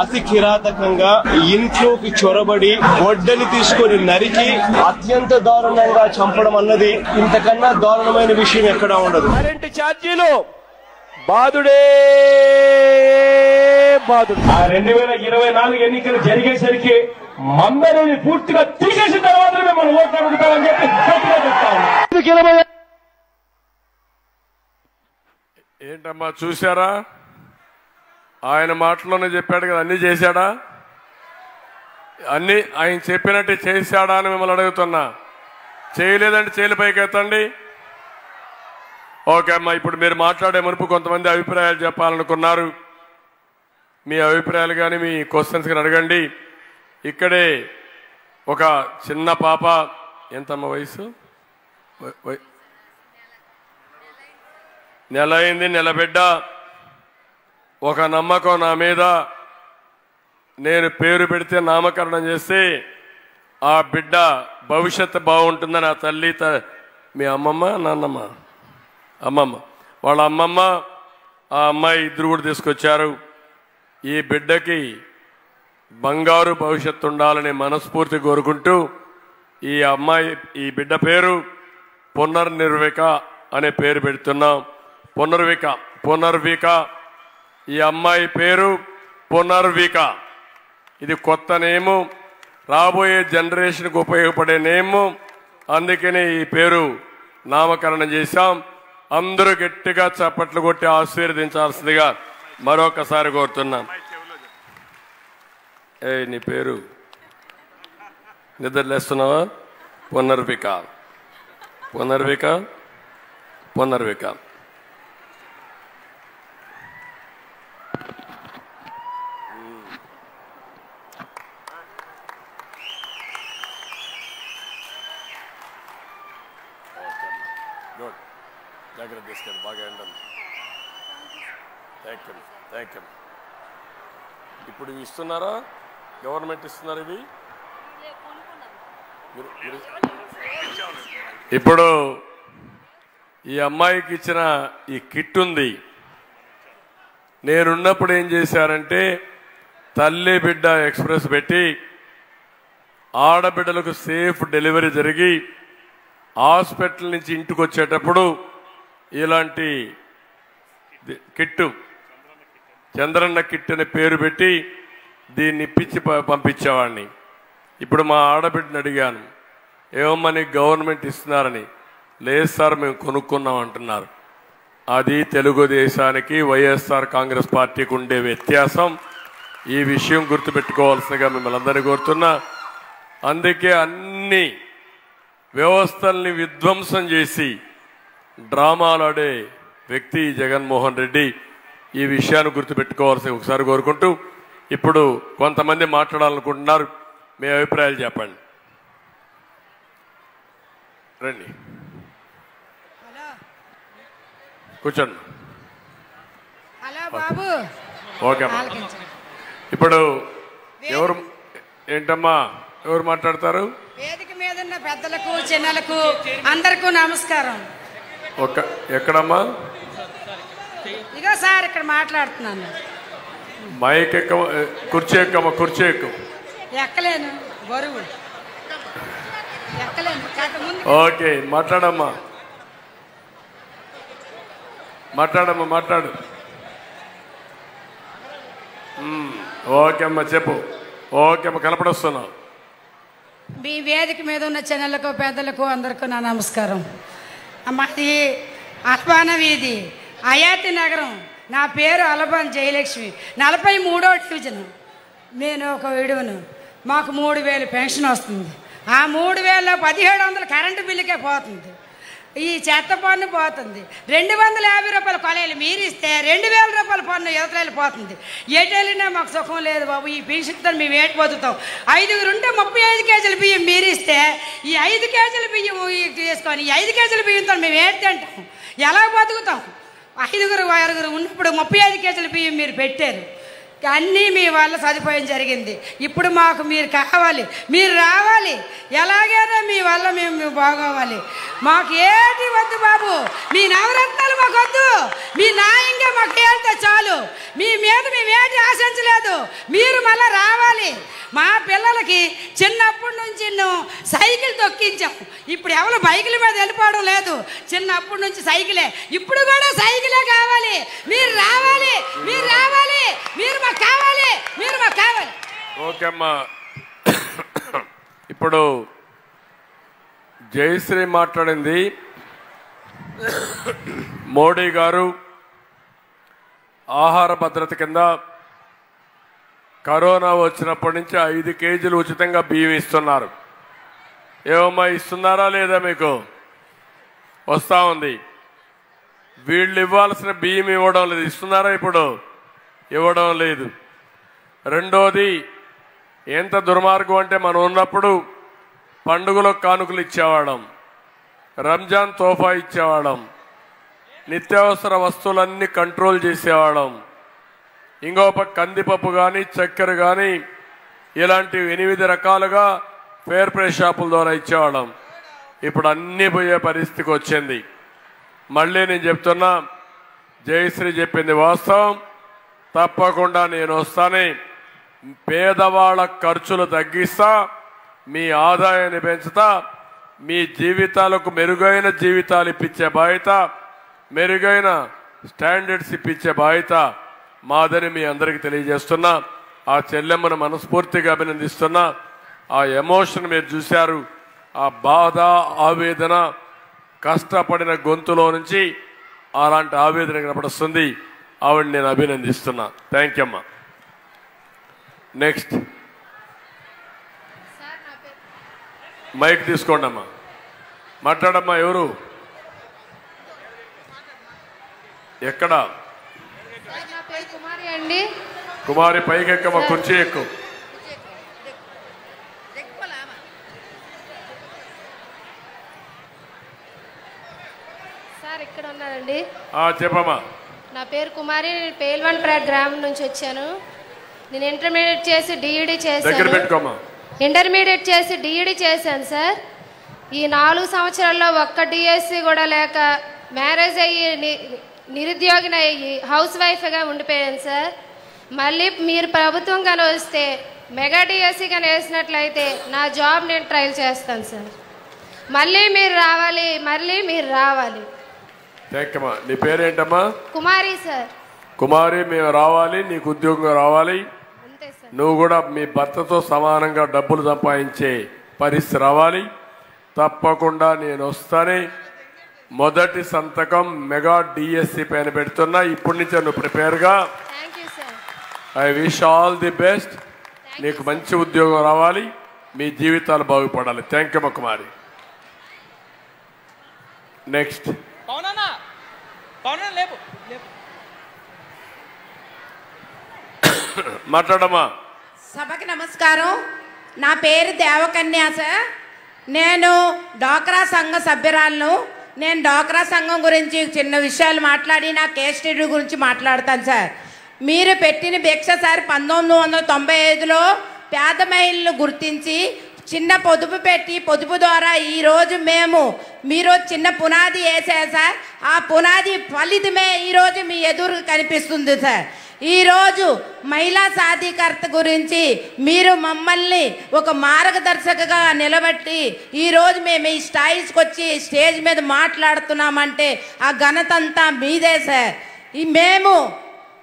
అతి కిరాతకంగా ఇంట్లోకి చొరబడి గొడ్డలి తీసుకొని నరికి అత్యంత దారుణంగా చంపడం అన్నది ఇంతకన్నా దారుణమైన విషయం ఎక్కడా ఉండదు. కరెంటు ఛార్జీలు బాధుడే బాధుడు. 2024 ఎన్నికలు జరిగేసరికి మందరిని పూర్తిగా తీసేసిన తర్వాత మనం ఓట్లు అడుగుతామని చెప్పి చెప్తాము. ఏంటమ్మా చూశారా? ఆయన మాటలోనే చెప్పాడు కదా, అన్ని చేశాడా? అన్ని ఆయన చెప్పినట్టు చేశాడా అని మిమ్మల్ని అడుగుతున్నా. చేయలేదంటే చేయలు పైకి ఎత్తండి. ఓకే అమ్మా, ఇప్పుడు మీరు మాట్లాడే మునుపు కొంతమంది అభిప్రాయాలు చెప్పాలనుకున్నారు. మీ అభిప్రాయాలు కానీ మీ క్వశ్చన్స్ కానీ అడగండి. ఇక్కడే ఒక చిన్న పాప, ఎంతమ్మ వయసు? నెల అయింది, నెలబిడ్డ. ఒక నమ్మకం నా మీద, నేను పేరు పెడితే నామకరణం చేస్తే ఆ బిడ్డ భవిష్యత్తు బాగుంటుందని ఆ తల్లి మీ అమ్మమ్మ నాన్నమ్మ అమ్మమ్మ వాళ్ళ అమ్మమ్మ ఆ అమ్మాయి ఇద్దరు కూడా తీసుకొచ్చారు. ఈ బిడ్డకి బంగారు భవిష్యత్తు ఉండాలని మనస్ఫూర్తి కోరుకుంటూ ఈ బిడ్డ పేరు పునర్నిర్విక అనే పేరు పెడుతున్నాం. పునర్విక ఈ అమ్మాయి పేరు పునర్విక. ఇది కొత్త నేము, రాబోయే జనరేషన్కు ఉపయోగపడే నేము. అందుకని ఈ పేరు నామకరణం చేశాం. అందరూ గట్టిగా చప్పట్లు కొట్టి ఆశీర్వదించాల్సిందిగా మరొకసారి కోరుతున్నాం. నీ పేరు నిద్రలేస్తున్నావా? పునర్విక. జాగ్రత్త తీసుకెళ్ళి బాగా ఎండండి. Thank you. ఇప్పుడు ఇస్తున్నారా? గవర్నమెంట్ ఇస్తున్నారు ఇవి. ఇప్పుడు ఈ అమ్మాయికి ఇచ్చిన ఈ కిట్ ఉంది. నేనున్నప్పుడు ఏం చేశారంటే తల్లి బిడ్డ ఎక్స్ప్రెస్ పెట్టి ఆడబిడ్డలకు సేఫ్ డెలివరీ జరిగి హాస్పిటల్ నుంచి ఇంటికి వచ్చేటప్పుడు ఇలాంటి కిట్టు చంద్రన్న కిట్ అనే పేరు పెట్టి దీన్ని ఇప్పించి పంపించేవాడిని. ఇప్పుడు మా ఆడబిడ్డని అడిగాను, ఏమని గవర్నమెంట్ ఇస్తున్నారని. లేదు సార్ మేము కొనుక్కున్నాం అంటున్నారు. అది తెలుగుదేశానికి వైఎస్ఆర్ కాంగ్రెస్ పార్టీకి ఉండే వ్యత్యాసం. ఈ విషయం గుర్తుపెట్టుకోవాల్సిందిగా మిమ్మల్ని అందరినీ కోరుతున్నా. అందుకే అన్ని వ్యవస్థల్ని విధ్వంసం చేసి డ్రామాలాడే వ్యక్తి జగన్మోహన్ రెడ్డి. ఈ విషయాన్ని గుర్తుపెట్టుకోవాల్సి ఒకసారి కోరుకుంటూ, ఇప్పుడు కొంతమంది మాట్లాడాలనుకుంటున్నారు. మీ అభిప్రాయాలు చెప్పండి. రండి, కూర్చోండి. ఓకే అమ్మా. ఇప్పుడు ఎవరు ఏంటమ్మా ఎవరు మాట్లాడతారు? వేదిక మీద ఉన్న పెద్దలకు చిన్నలకు అందరికీ నమస్కారం. ఎక్కడమ్మా? ఇగో సార్ ఇక్కడ మాట్లాడుతున్నాను. మైక్ ఎక్క, కుర్చీ ఎక్కమ్మా, కుర్చీ ఎక్కు. ఎక్కలేను, బరువు ఎక్కలేను. ఓకే, మాట్లాడమ్మా, మాట్లాడు. ఓకే అమ్మా, చెప్పు. ఓకే అమ్మా, కనపడొస్తున్నావు. మీ వేదిక మీద ఉన్న చిన్నలకు పెద్దలకు అందరికీ నా నమస్కారం. మాది అల్బాన వీధి, అయాతి నగరం. నా పేరు అల్బాన్ జయలక్ష్మి. 43వ డివిజన్. నేను ఒక విడువను. మాకు 3000 పెన్షన్ వస్తుంది. ఆ 3000లో 1700 కరెంటు బిల్లుకే పోతుంది. ఈ చెత్త పన్ను పోతుంది. 250 రూపాయల కొలైలు మీరిస్తే 2000 రూపాయల పన్ను యువతలు పోతుంది. ఎటెళ్ళినా మాకు సుఖం లేదు బాబు. ఈ పెన్షన్తో మేము ఏటి పోతున్నాం. 5 ఉంటే 35 కేజీల బియ్యం మీరిస్తే ఈ 5 కేజీల బియ్యం తీసుకొని 5 కేజీల బియ్యంతో మేము ఏటి తింటాం? ఎలా బతుకుతాం? 5 ఉన్నప్పుడు 35 కేజీల బియ్యం మీరు పెట్టారు. అన్నీ మీ వల్ల సదుపాయం జరిగింది. ఇప్పుడు మాకు మీరు కావాలి, మీరు రావాలి. ఎలాగైనా మీ వల్ల మేము బాగోవాలి. మాకు ఏటి వద్దు బాబు. మీ నవరత్నాలు మాకు వద్దు. మీ న్యాయంగా మాకు ఏళ్తే చాలు. మీ మీద మేమేటి ఆశించలేదు. మీరు మళ్ళీ రావాలి. మా పిల్లలకి చిన్నప్పటి నుంచి సైకిల్ తొక్కించాం. ఇప్పుడు ఎవరు బైకుల మీద వెళ్ళిపోవడం లేదు. చిన్నప్పటి నుంచి సైకిలే. ఇప్పుడు కూడా సైకిలే కావాలి. మీరు రావాలి, మీరు రావాలి, మీరు మాకు కావాలి, మీరు మాకు కావాలి. ఓకే అమ్మా. ఇప్పుడు జయశ్రీ మాట్లాడింది. మోడీ గారు ఆహార భద్రత కింద కరోనా వచ్చినప్పటి నుంచి 5 కేజీలు ఉచితంగా బియ్యం ఇస్తున్నారు. ఏమమ్మా, ఇస్తున్నారా లేదా? మీకు వస్తా ఉంది. వీళ్ళు ఇవ్వాల్సిన బియ్యం ఇవ్వడం లేదు. ఇస్తున్నారా? ఇప్పుడు ఇవ్వడం లేదు. రెండోది, ఎంత దుర్మార్గం అంటే మనం ఉన్నప్పుడు పండుగలకు కానుకలు ఇచ్చేవాళ్ళం, రంజాన్ తోఫా ఇచ్చేవాళ్ళం, నిత్యావసర వస్తువులన్నీ కంట్రోల్ చేసేవాళ్ళం. ఇంకో పక్క కందిపప్పు కానీ చక్కెర కానీ ఇలాంటివి 8 రకాలుగా ఫేర్ ప్రైస్ షాపుల ద్వారా ఇచ్చేవాళ్ళం. ఇప్పుడు అన్నీ పోయే పరిస్థితికి వచ్చింది. మళ్ళీ నేను చెప్తున్నా, జయశ్రీ చెప్పింది వాస్తవం. తప్పకుండా నేను వస్తానే. పేదవాళ్ళ ఖర్చులు తగ్గిస్తా, మీ ఆదాయాన్ని పెంచుతా, మీ జీవితాలకు మెరుగైన జీవితాలు ఇప్పించే బాధ్యత, మెరుగైన స్టాండర్డ్స్ ఇప్పించే బాధ్యత మాదని మీ అందరికీ తెలియజేస్తున్నా. ఆ చెల్లెమ్మను మనస్ఫూర్తిగా అభినందిస్తున్నా. ఆ ఎమోషన్ మీరు చూశారు. ఆ బాధ, ఆవేదన, కష్టపడిన గొంతులో నుంచి అలాంటి ఆవేదన కనపడుస్తుంది. ఆవిడ నేను అభినందిస్తున్నా. థ్యాంక్ యూ అమ్మా. నెక్స్ట్ మైక్ తీసుకోండి అమ్మా, మాట్లాడమ్మా. ఎవరు? ఎక్కడ? కుమారి, పైకి ఎక్కమ్మా, కుర్చీ ఎక్కు. సార్ ఇక్కడ ఉన్నారండి. చెప్పమ్మా. నా పేరు కుమారి. పేల్వన్పేట గ్రామం నుంచి వచ్చాను. నేను ఇంటర్మీడియట్ చేసి డిఈడి దగ్గర చేశాను. పెట్టుకోమా. ఇంటర్మీడియట్ చేసి డిఈడి చేశాను సార్. ఈ 4 సంవత్సరాల్లో ఒక్క డిఎస్సి కూడా లేక మ్యారేజ్ అయ్యి నిరుద్యోగిని అయ్యి హౌస్ వైఫ్గా ఉండిపోయాను సార్. మళ్ళీ మీరు ప్రభుత్వం కానీ వస్తే మెగా డిఎస్సి కానీ వేసినట్లయితే నా జాబ్ నేను ట్రయల్ చేస్తాను సార్. మళ్ళీ మీరు రావాలి. థ్యాంక్ యూ అమ్మా. నీ పేరేంటమ్మా? కుమారి సార్. కుమారి, మేము రావాలి, నీకు ఉద్యోగం రావాలి, అంతే సార్. నువ్వు కూడా మీ భర్తతో సమానంగా డబ్బులు సంపాదించే పరిస్థితి రావాలి. తప్పకుండా నేను వస్తానే. మొదటి సంతకం మెగా డిఎస్సి పైన పెడుతున్నా. ఇప్పటి నుంచే నువ్వు ప్రిపేర్గా. I wish all the best. నీకు మంచి ఉద్యోగం రావాలి, మీ జీవితాలు బాగుపడాలి. Thank you Kumari. నెక్స్ట్ మాట్లాడమ్మా. సభకి నమస్కారం. నా పేరు దేవకన్య సార్. నేను డ్వాక్రా సంఘ సభ్యురాలను. నేను డ్వాక్రా సంఘం గురించి చిన్న విషయాలు మాట్లాడి నా కేస్ స్టడీ గురించి మాట్లాడతాను సార్. మీరు పెట్టిన భిక్ష సార్ 1995లో పేద మహిళలను గుర్తించి చిన్న పొదుపు పెట్టి పొదుపు ద్వారా ఈరోజు మీరు చిన్న పునాది వేసారు సార్. ఆ పునాది ఫలితమే ఈరోజు మీ ఎదురు కనిపిస్తుంది సార్. ఈరోజు మహిళా సాధికారత గురించి మీరు మమ్మల్ని ఒక మార్గదర్శకగా నిలబెట్టి ఈరోజు మేము ఈ స్థాయికి వచ్చి స్టేజ్ మీద మాట్లాడుతున్నామంటే ఆ ఘనత అంతా మీదే సార్. మేము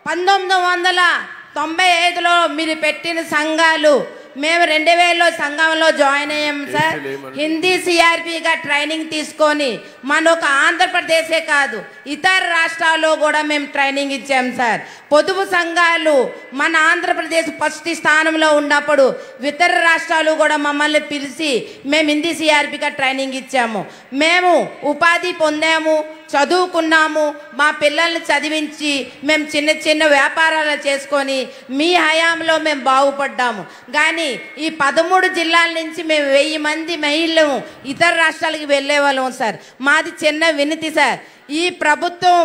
1995లో మీరు పెట్టిన సంఘాలు, మేము 2000లో సంఘంలో జాయిన్ అయ్యాం సార్. హిందీ సిఆర్పిగా ట్రైనింగ్ తీసుకొని మన ఒక ఆంధ్రప్రదేశే కాదు ఇతర రాష్ట్రాల్లో కూడా మేము ట్రైనింగ్ ఇచ్చాం సార్. పొదుపు సంఘాలు మన ఆంధ్రప్రదేశ్ ఫస్ట్ స్థానంలో ఉన్నప్పుడు ఇతర రాష్ట్రాలు కూడా మమ్మల్ని పిలిచి మేము హిందీ సిఆర్పిగా ట్రైనింగ్ ఇచ్చాము. మేము ఉపాధి పొందాము, చదువుకున్నాము, మా పిల్లల్ని చదివించి మేము చిన్న చిన్న వ్యాపారాలు చేసుకొని మీ హయాంలో మేము బాగుపడ్డాము. కానీ ఈ 13 జిల్లాల నుంచి మేము 1000 మంది మహిళలు ఇతర రాష్ట్రాలకు వెళ్ళేవాళ్ళం సార్. మాది చిన్న వినతి సార్. ఈ ప్రభుత్వం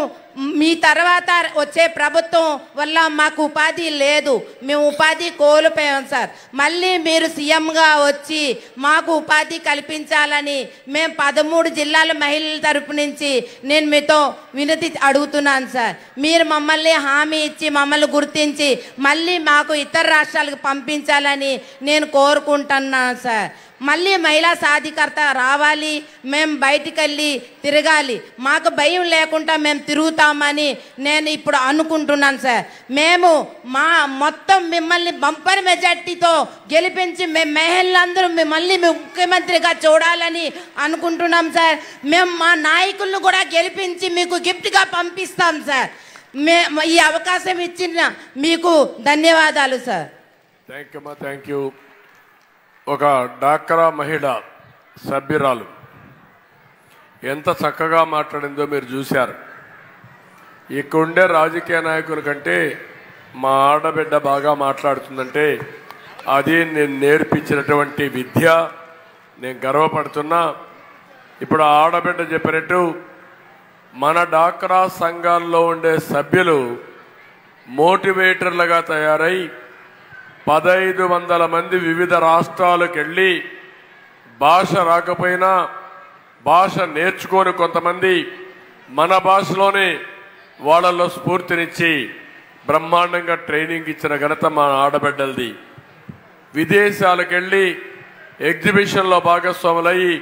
మీ తర్వాత వచ్చే ప్రభుత్వం వల్ల మాకు ఉపాధి లేదు, మేము ఉపాధి కోల్పోయాం సార్. మళ్ళీ మీరు సీఎంగా వచ్చి మాకు ఉపాధి కల్పించాలని మేము 13 జిల్లాల మహిళల తరపు నుంచి నేను మీతో వినతి అడుగుతున్నాను సార్. మీరు మమ్మల్ని హామీ ఇచ్చి మమ్మల్ని గుర్తించి మళ్ళీ మాకు ఇతర రాష్ట్రాలకు పంపించాలని నేను కోరుకుంటున్నాను సార్. మళ్ళీ మహిళా సాధికారత రావాలి, మేము బయటికి వెళ్ళి తిరగాలి, మాకు భయం లేకుండా మేము తిరుగుతామని నేను ఇప్పుడు అనుకుంటున్నాను సార్. మేము మొత్తం మిమ్మల్ని బంపర్ మెజార్టీతో గెలిపించి మేము మహిళలందరూ మిమ్మల్ని ముఖ్యమంత్రిగా చూడాలని అనుకుంటున్నాం సార్. మేము మా నాయకులను కూడా గెలిపించి మీకు గిఫ్ట్గా పంపిస్తాం సార్. ఈ అవకాశం ఇచ్చిన మీకు ధన్యవాదాలు సార్. Thank you. ఒక డ్వాక్రా మహిళ సభ్యురాలు ఎంత చక్కగా మాట్లాడిందో మీరు చూశారు. ఇక్కడుండే రాజకీయ నాయకుల కంటే మా ఆడబిడ్డ బాగా మాట్లాడుతుందంటే అది నేను నేర్పించినటువంటి విద్య. నేను గర్వపడుతున్నా. ఇప్పుడు ఆడబిడ్డ చెప్పినట్టు మన డ్వాక్రా సంఘాల్లో ఉండే సభ్యులు మోటివేటర్లుగా తయారై 1500 మంది వివిధ రాష్ట్రాలకు వెళ్ళి భాష రాకపోయినా భాష నేర్చుకొని కొంతమంది మన భాషలోనే వాళ్ళల్లో స్ఫూర్తినిచ్చి బ్రహ్మాండంగా ట్రైనింగ్ ఇచ్చిన ఘనత మా ఆడబిడ్డలది. విదేశాలకు వెళ్ళి ఎగ్జిబిషన్లో భాగస్వాములయ్యి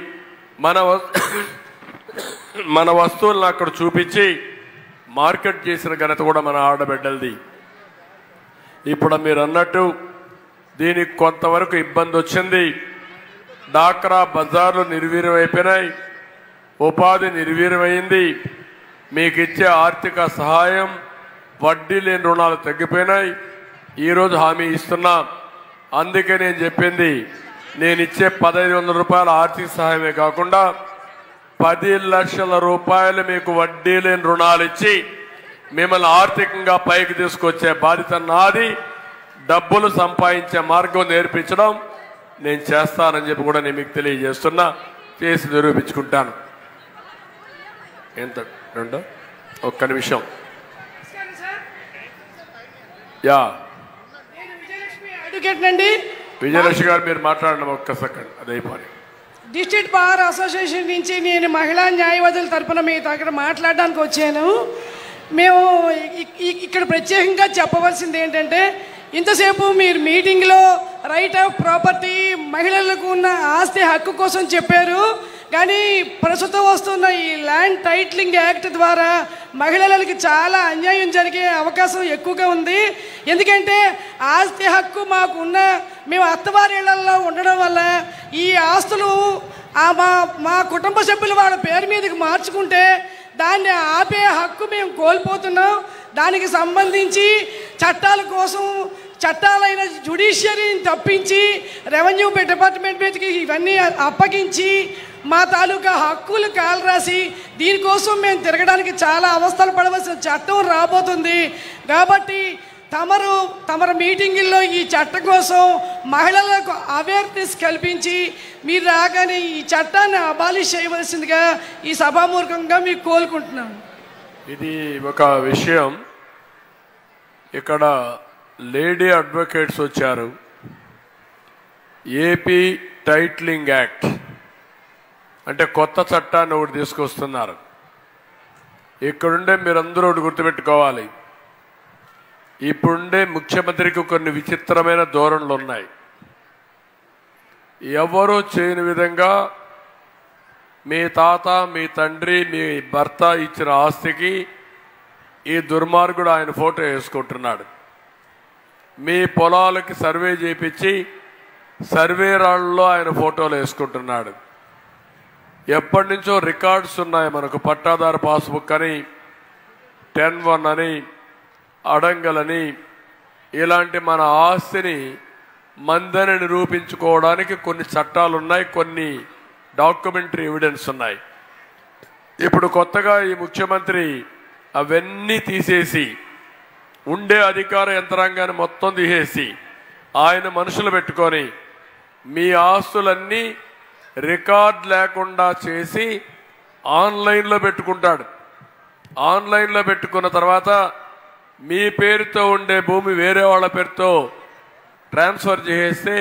మన వస్తువులను అక్కడ చూపించి మార్కెట్ చేసిన ఘనత కూడా మన ఆడబిడ్డలది. ఇప్పుడు మీరు అన్నట్టు దీనికి కొంతవరకు ఇబ్బంది వచ్చింది. డ్వాక్రా బజార్లు నిర్వీర్యమైపోయినాయి, ఉపాధి నిర్వీర్యమైంది. మీకు ఇచ్చే ఆర్థిక సహాయం, వడ్డీ లేని రుణాలు తగ్గిపోయినాయి. ఈరోజు హామీ ఇస్తున్నా. అందుకే నేను చెప్పింది, నేను ఇచ్చే 1500 రూపాయల ఆర్థిక సహాయమే కాకుండా 10 లక్షల రూపాయలు మీకు వడ్డీ లేని రుణాలు ఇచ్చి మిమ్మల్ని ఆర్థికంగా పైకి తీసుకొచ్చే బాధ్యత నాది. డబ్బులు సంపాదించే మార్గం నేర్పించడం నేను చేస్తానని చెప్పి కూడా నేను మీకు తెలియజేస్తున్నా. చేసి నిరూపించుకుంటాను. ఎంత రెండో ఒక్క నిమిషం. యా సర్టిఫికేట్ నండి. విజయలక్ష్మి గారు మీరు మాట్లాడిన ఒక్క సెకండ్ అదే పని. డిస్ట్రిక్ట్ బార్ అసోసియేషన్ నుంచి నేను మహిళా న్యాయవాదుల తరఫున మీతో అక్కడ మాట్లాడడానికి వచ్చాను. మేము ఇక్కడ ప్రత్యేకంగా చెప్పవలసింది ఏంటంటే, ఇంతసేపు మీరు మీటింగ్లో రైట్ ఆఫ్ ప్రాపర్టీ, మహిళలకు ఉన్న ఆస్తి హక్కు కోసం చెప్పారు. కానీ ప్రస్తుతం వస్తున్న ఈ ల్యాండ్ టైటిలింగ్ యాక్ట్ ద్వారా మహిళలకి చాలా అన్యాయం జరిగే అవకాశం ఎక్కువగా ఉంది. ఎందుకంటే ఆస్తి హక్కు మాకున్న, మేము అత్తవారి ఇళ్లలో ఉండడం వల్ల ఈ ఆస్తులు మా కుటుంబ సభ్యులు వాళ్ళ పేరు మీదకి మార్చుకుంటే దాన్ని ఆపే హక్కు మేము కోల్పోతున్నాం. దానికి సంబంధించి చట్టాల కోసం చట్టాలైన జ్యుడిషియరీని తప్పించి రెవెన్యూ డిపార్ట్మెంట్ మీదకి ఇవన్నీ అప్పగించి మా తాలూకా హక్కులు కాలరాసి దీనికోసం మేము తిరగడానికి చాలా అవస్థలు పడవలసిన చట్టం రాబోతుంది. కాబట్టి తమరు మీటింగుల్లో ఈ చట్టం కోసం మహిళలకు అవేర్నెస్ కల్పించి మీరు రాగానే ఈ చట్టాన్ని అబాలిష్ చేయవలసిందిగా ఈ సభామూర్ఖంగా మీకు కోరుకుంటున్నాను. ఇది ఒక విషయం. ఇక్కడ లేడీ అడ్వకేట్స్ వచ్చారు. ఏపీ టైటిలింగ్ యాక్ట్ అంటే కొత్త చట్టాన్ని ఒకటి తీసుకొస్తున్నారు. ఇక్కడుండే మీరందరూ ఒకటి గుర్తుపెట్టుకోవాలి, ఇప్పుడుండే ముఖ్యమంత్రికి కొన్ని విచిత్రమైన ధోరణులు ఉన్నాయి. ఎవరూ చేయని విధంగా మీ తాత, మీ తండ్రి, మీ భర్త ఇచ్చిన ఆస్తికి ఈ దుర్మార్గుడు ఆయన ఫోటో వేసుకుంటున్నాడు. మీ పొలాలకి సర్వే చేయించి సర్వే రాళ్ళలో ఆయన ఫోటోలు వేసుకుంటున్నాడు. ఎప్పటి నుంచో రికార్డ్స్ ఉన్నాయి మనకు. పట్టాదారు పాస్బుక్ అని, 10-1 అని, అడంగలని, ఇలాంటి మన ఆస్తిని మందని నిరూపించుకోవడానికి కొన్ని చట్టాలు ఉన్నాయి, కొన్ని డాక్యుమెంటరీ ఎవిడెన్స్ ఉన్నాయి. ఇప్పుడు కొత్తగా ఈ ముఖ్యమంత్రి అవన్నీ తీసేసి ఉండే అధికార యంత్రాంగాన్ని మొత్తం తీసేసి ఆయన మనుషులు పెట్టుకొని మీ ఆస్తులన్నీ రికార్డ్ లేకుండా చేసి ఆన్లైన్లో పెట్టుకుంటాడు. ఆన్లైన్లో పెట్టుకున్న తర్వాత మీ పేరుతో ఉండే భూమి వేరే వాళ్ళ పేరుతో ట్రాన్స్ఫర్ చేస్తే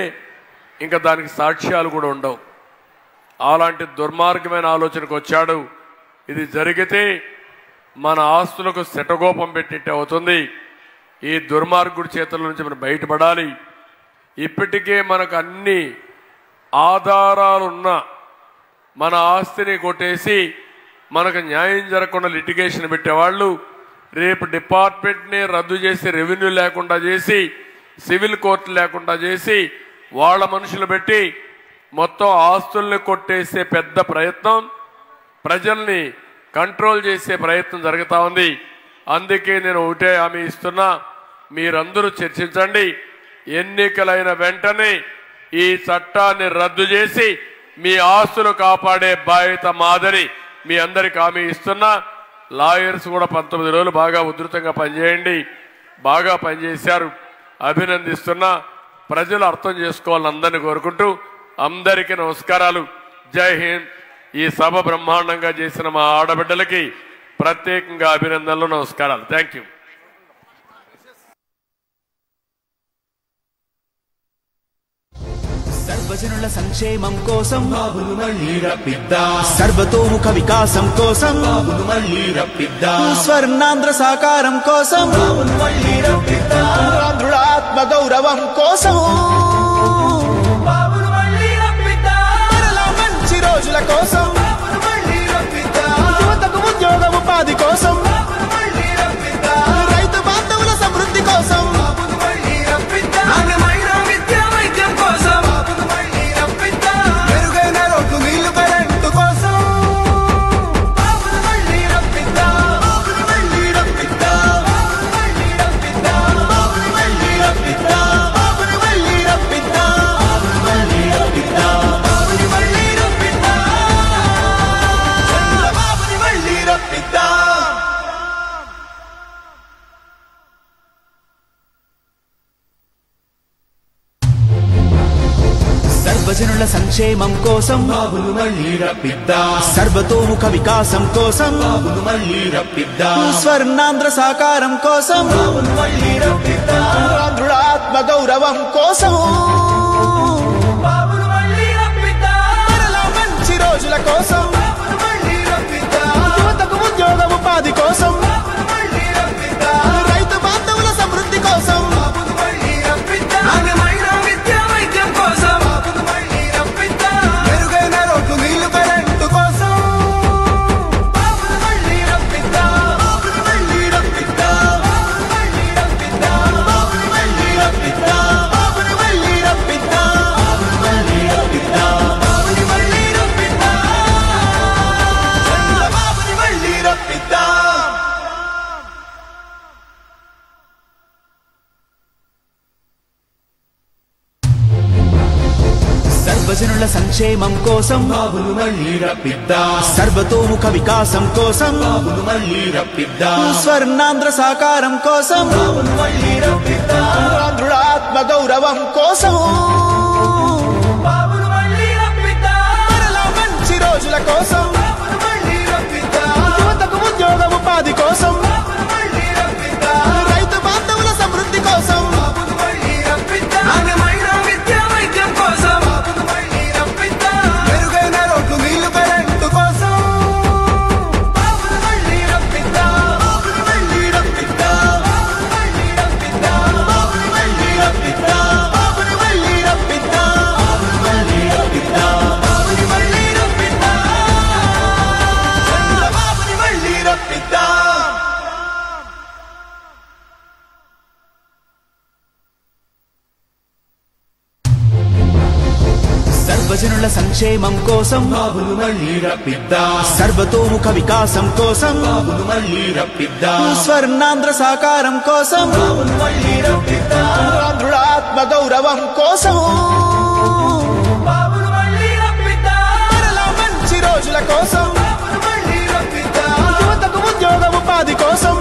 ఇంకా దానికి సాక్ష్యాలు కూడా ఉండవు. అలాంటి దుర్మార్గమైన ఆలోచనకు వచ్చాడు. ఇది జరిగితే మన ఆస్తులకు శటగోపం పెట్టిట్టు అవుతుంది. ఈ దుర్మార్గుడి చేతుల నుంచి మనం బయటపడాలి. ఇప్పటికే మనకు అన్ని ఆధారాలున్న మన ఆస్తిని కొట్టేసి మనకు న్యాయం జరగకుండా లిటిగేషన్ పెట్టేవాళ్ళు రేపు డిపార్ట్మెంట్ని రద్దు చేసి, రెవెన్యూ లేకుండా చేసి, సివిల్ కోర్టు లేకుండా చేసి, వాళ్ళ మనుషులు పెట్టి మొత్తం ఆస్తుల్ని కొట్టేసే పెద్ద ప్రయత్నం, ప్రజల్ని కంట్రోల్ చేసే ప్రయత్నం జరుగుతూ ఉంది. అందుకే నేను ఒకటే హామీ ఇస్తున్నా, మీరందరూ చర్చించండి. ఎన్నికలైన వెంటనే ఈ చట్టాన్ని రద్దు చేసి మీ ఆస్తులు కాపాడే బాధ్యత మాదని మీ అందరికి హామీ ఇస్తున్నా. లాయర్స్ కూడా 19 రోజులు బాగా ఉధృతంగా పనిచేయండి. బాగా పనిచేశారు, అభినందిస్తున్నా. ప్రజలు అర్థం చేసుకోవాలని అందరినీ కోరుకుంటూ అందరికీ నమస్కారాలు. జై హింద్. ఈ సభ బ్రహ్మాండంగా చేసిన మా ఆడబిడ్డలకి ప్రత్యేకంగా అభినందనలు, నమస్కారాలు. Thank you. సర్వజనుల సంక్షేమం కోసం బాబును మళ్ళీ రప్పిద్దాం, సర్వతోముఖ వికాసం కోసం బాబును మళ్ళీ రప్పిద్దాం, స్వర్ణాంధ్ర సాకారం కోసం బాబును మళ్ళీ రప్పిద్దాం, ఆంధ్రుల ఆత్మ గౌరవం కోసం బాబును మళ్ళీ రప్పిద్దాం, మరలా మంచి రోజుల కోసం బాబును మళ్ళీ రప్పిద్దాం, యువతకు ఉద్యోగ ఉపాధి కోసం బాబును మళ్ళీ రప్పిద్దాం, రైతు బాంధవుల సమృద్ధి కోసం బాబును మళ్ళీ రప్పిద్దాం, నాణ్యమైన విద్యా వైద్యం కోసం సర్వజనుల సంక్షేమం కోసం బాబును మళ్ళీ రప్పిద్దాం సర్వతోముఖ వికాసం కోసం బాబును మళ్ళీ రప్పిద్దాం స్వర్ణాంధ్ర సాకారం కోసం బాబును మళ్ళీ రప్పిద్దాం ఆంధ్రుల ఆత్మ గౌరవం కోసం బాబును మళ్ళీ రప్పిద్దాం మరలా మంచి రోజుల కోసం బాబును మళ్ళీ రప్పిద్దాం యువతకు ఉద్యోగ ఉపాధి కోసం బాబును మళ్ళీ రప్పిద్దాం రైతు బాంధవుల సమృద్ధి కోసం బాబును మళ్ళీ రప్పిద్దాం నాణ్యమైన విద్యా వైద్యం కోసం బాబును మళ్ళీ రప్పిద్దాం మెరుగైన రోడ్లు నీళ్లు కరెంటు కోసం బాబును మళ్ళీ రప్పిద్దాం బాబును మళ్ళీ రప్పిద్దాం బాబును మళ్ళీ రప్పిద్దాం బాబును మళ్ళీ రప్పిద్దాం బాబును మళ్ళీ రప్పిద్దాం బాబును మళ్ళీ రప్పిద్దాం బాబును మళ్ళీ రప్పిద్దాం బాబును మళ్ళీ రప్పిద్దాం సర్వజనుల సంక్షేమం కోసం బాబును మళ్ళీ రప్పిద్దాం సర్వతోముఖ వికాసం కోసం బాబును మళ్ళీ రప్పిద్దాం స్వర్ణాంధ్ర సాకారం కోసం బాబును మళ్ళీ రప్పిద్దాం ఆంధ్రుల ఆత్మ గౌరవం కోసం బాబును మళ్ళీ రప్పిద్దాం మరలా మంచి రోజుల కోసం బాబును మళ్ళీ రప్పిద్దాం యువతకు ఉద్యోగ ఉపాధి కోసం బాబును మళ్ళీ రప్పిద్దాం రైతు బాంధవుల సమృద్ధి కోసం బాబును మళ్ళీ రప్పిద్దాం నాణ్యమైన విద్యా వైద్యం కోసం బాబును మళ్ళీ రప్పిద్దాం మెరుగైన రోడ్లు నీళ్లు కరెంటు కోసం బాబును మళ్ళీ రప్పిద్దాం బాబును మళ్ళీ రప్పిద్దాం బాబును మళ్ళీ రప్పిద్దాం బాబును మళ్ళీ రప్పిద్దాం బాబును మళ్ళీ రప్పిద్దాం బాబును మళ్ళీ రప్పిద్దాం బాబును మళ్ళీ రప్పిద్దాం బాబును మళ్ళీ రప్పిద్దాం సర్వజనుల సంక్షేమం కోసం బాబును మళ్ళీ రప్పిద్దాం సర్వతోముఖ వికాసం కోసం బాబును మళ్ళీ రప్పిద్దాం స్వర్ణాంధ్ర సాకారం కోసం బాబును మళ్ళీ రప్పిద్దాం ఆంధ్రుల ఆత్మ గౌరవం కోసం బాబును మళ్ళీ రప్పిద్దాం మరలా మంచి రోజుల కోసం బాబును మళ్ళీ రప్పిద్దాం యువతకు ఉద్యోగ ఉపాధి కోసం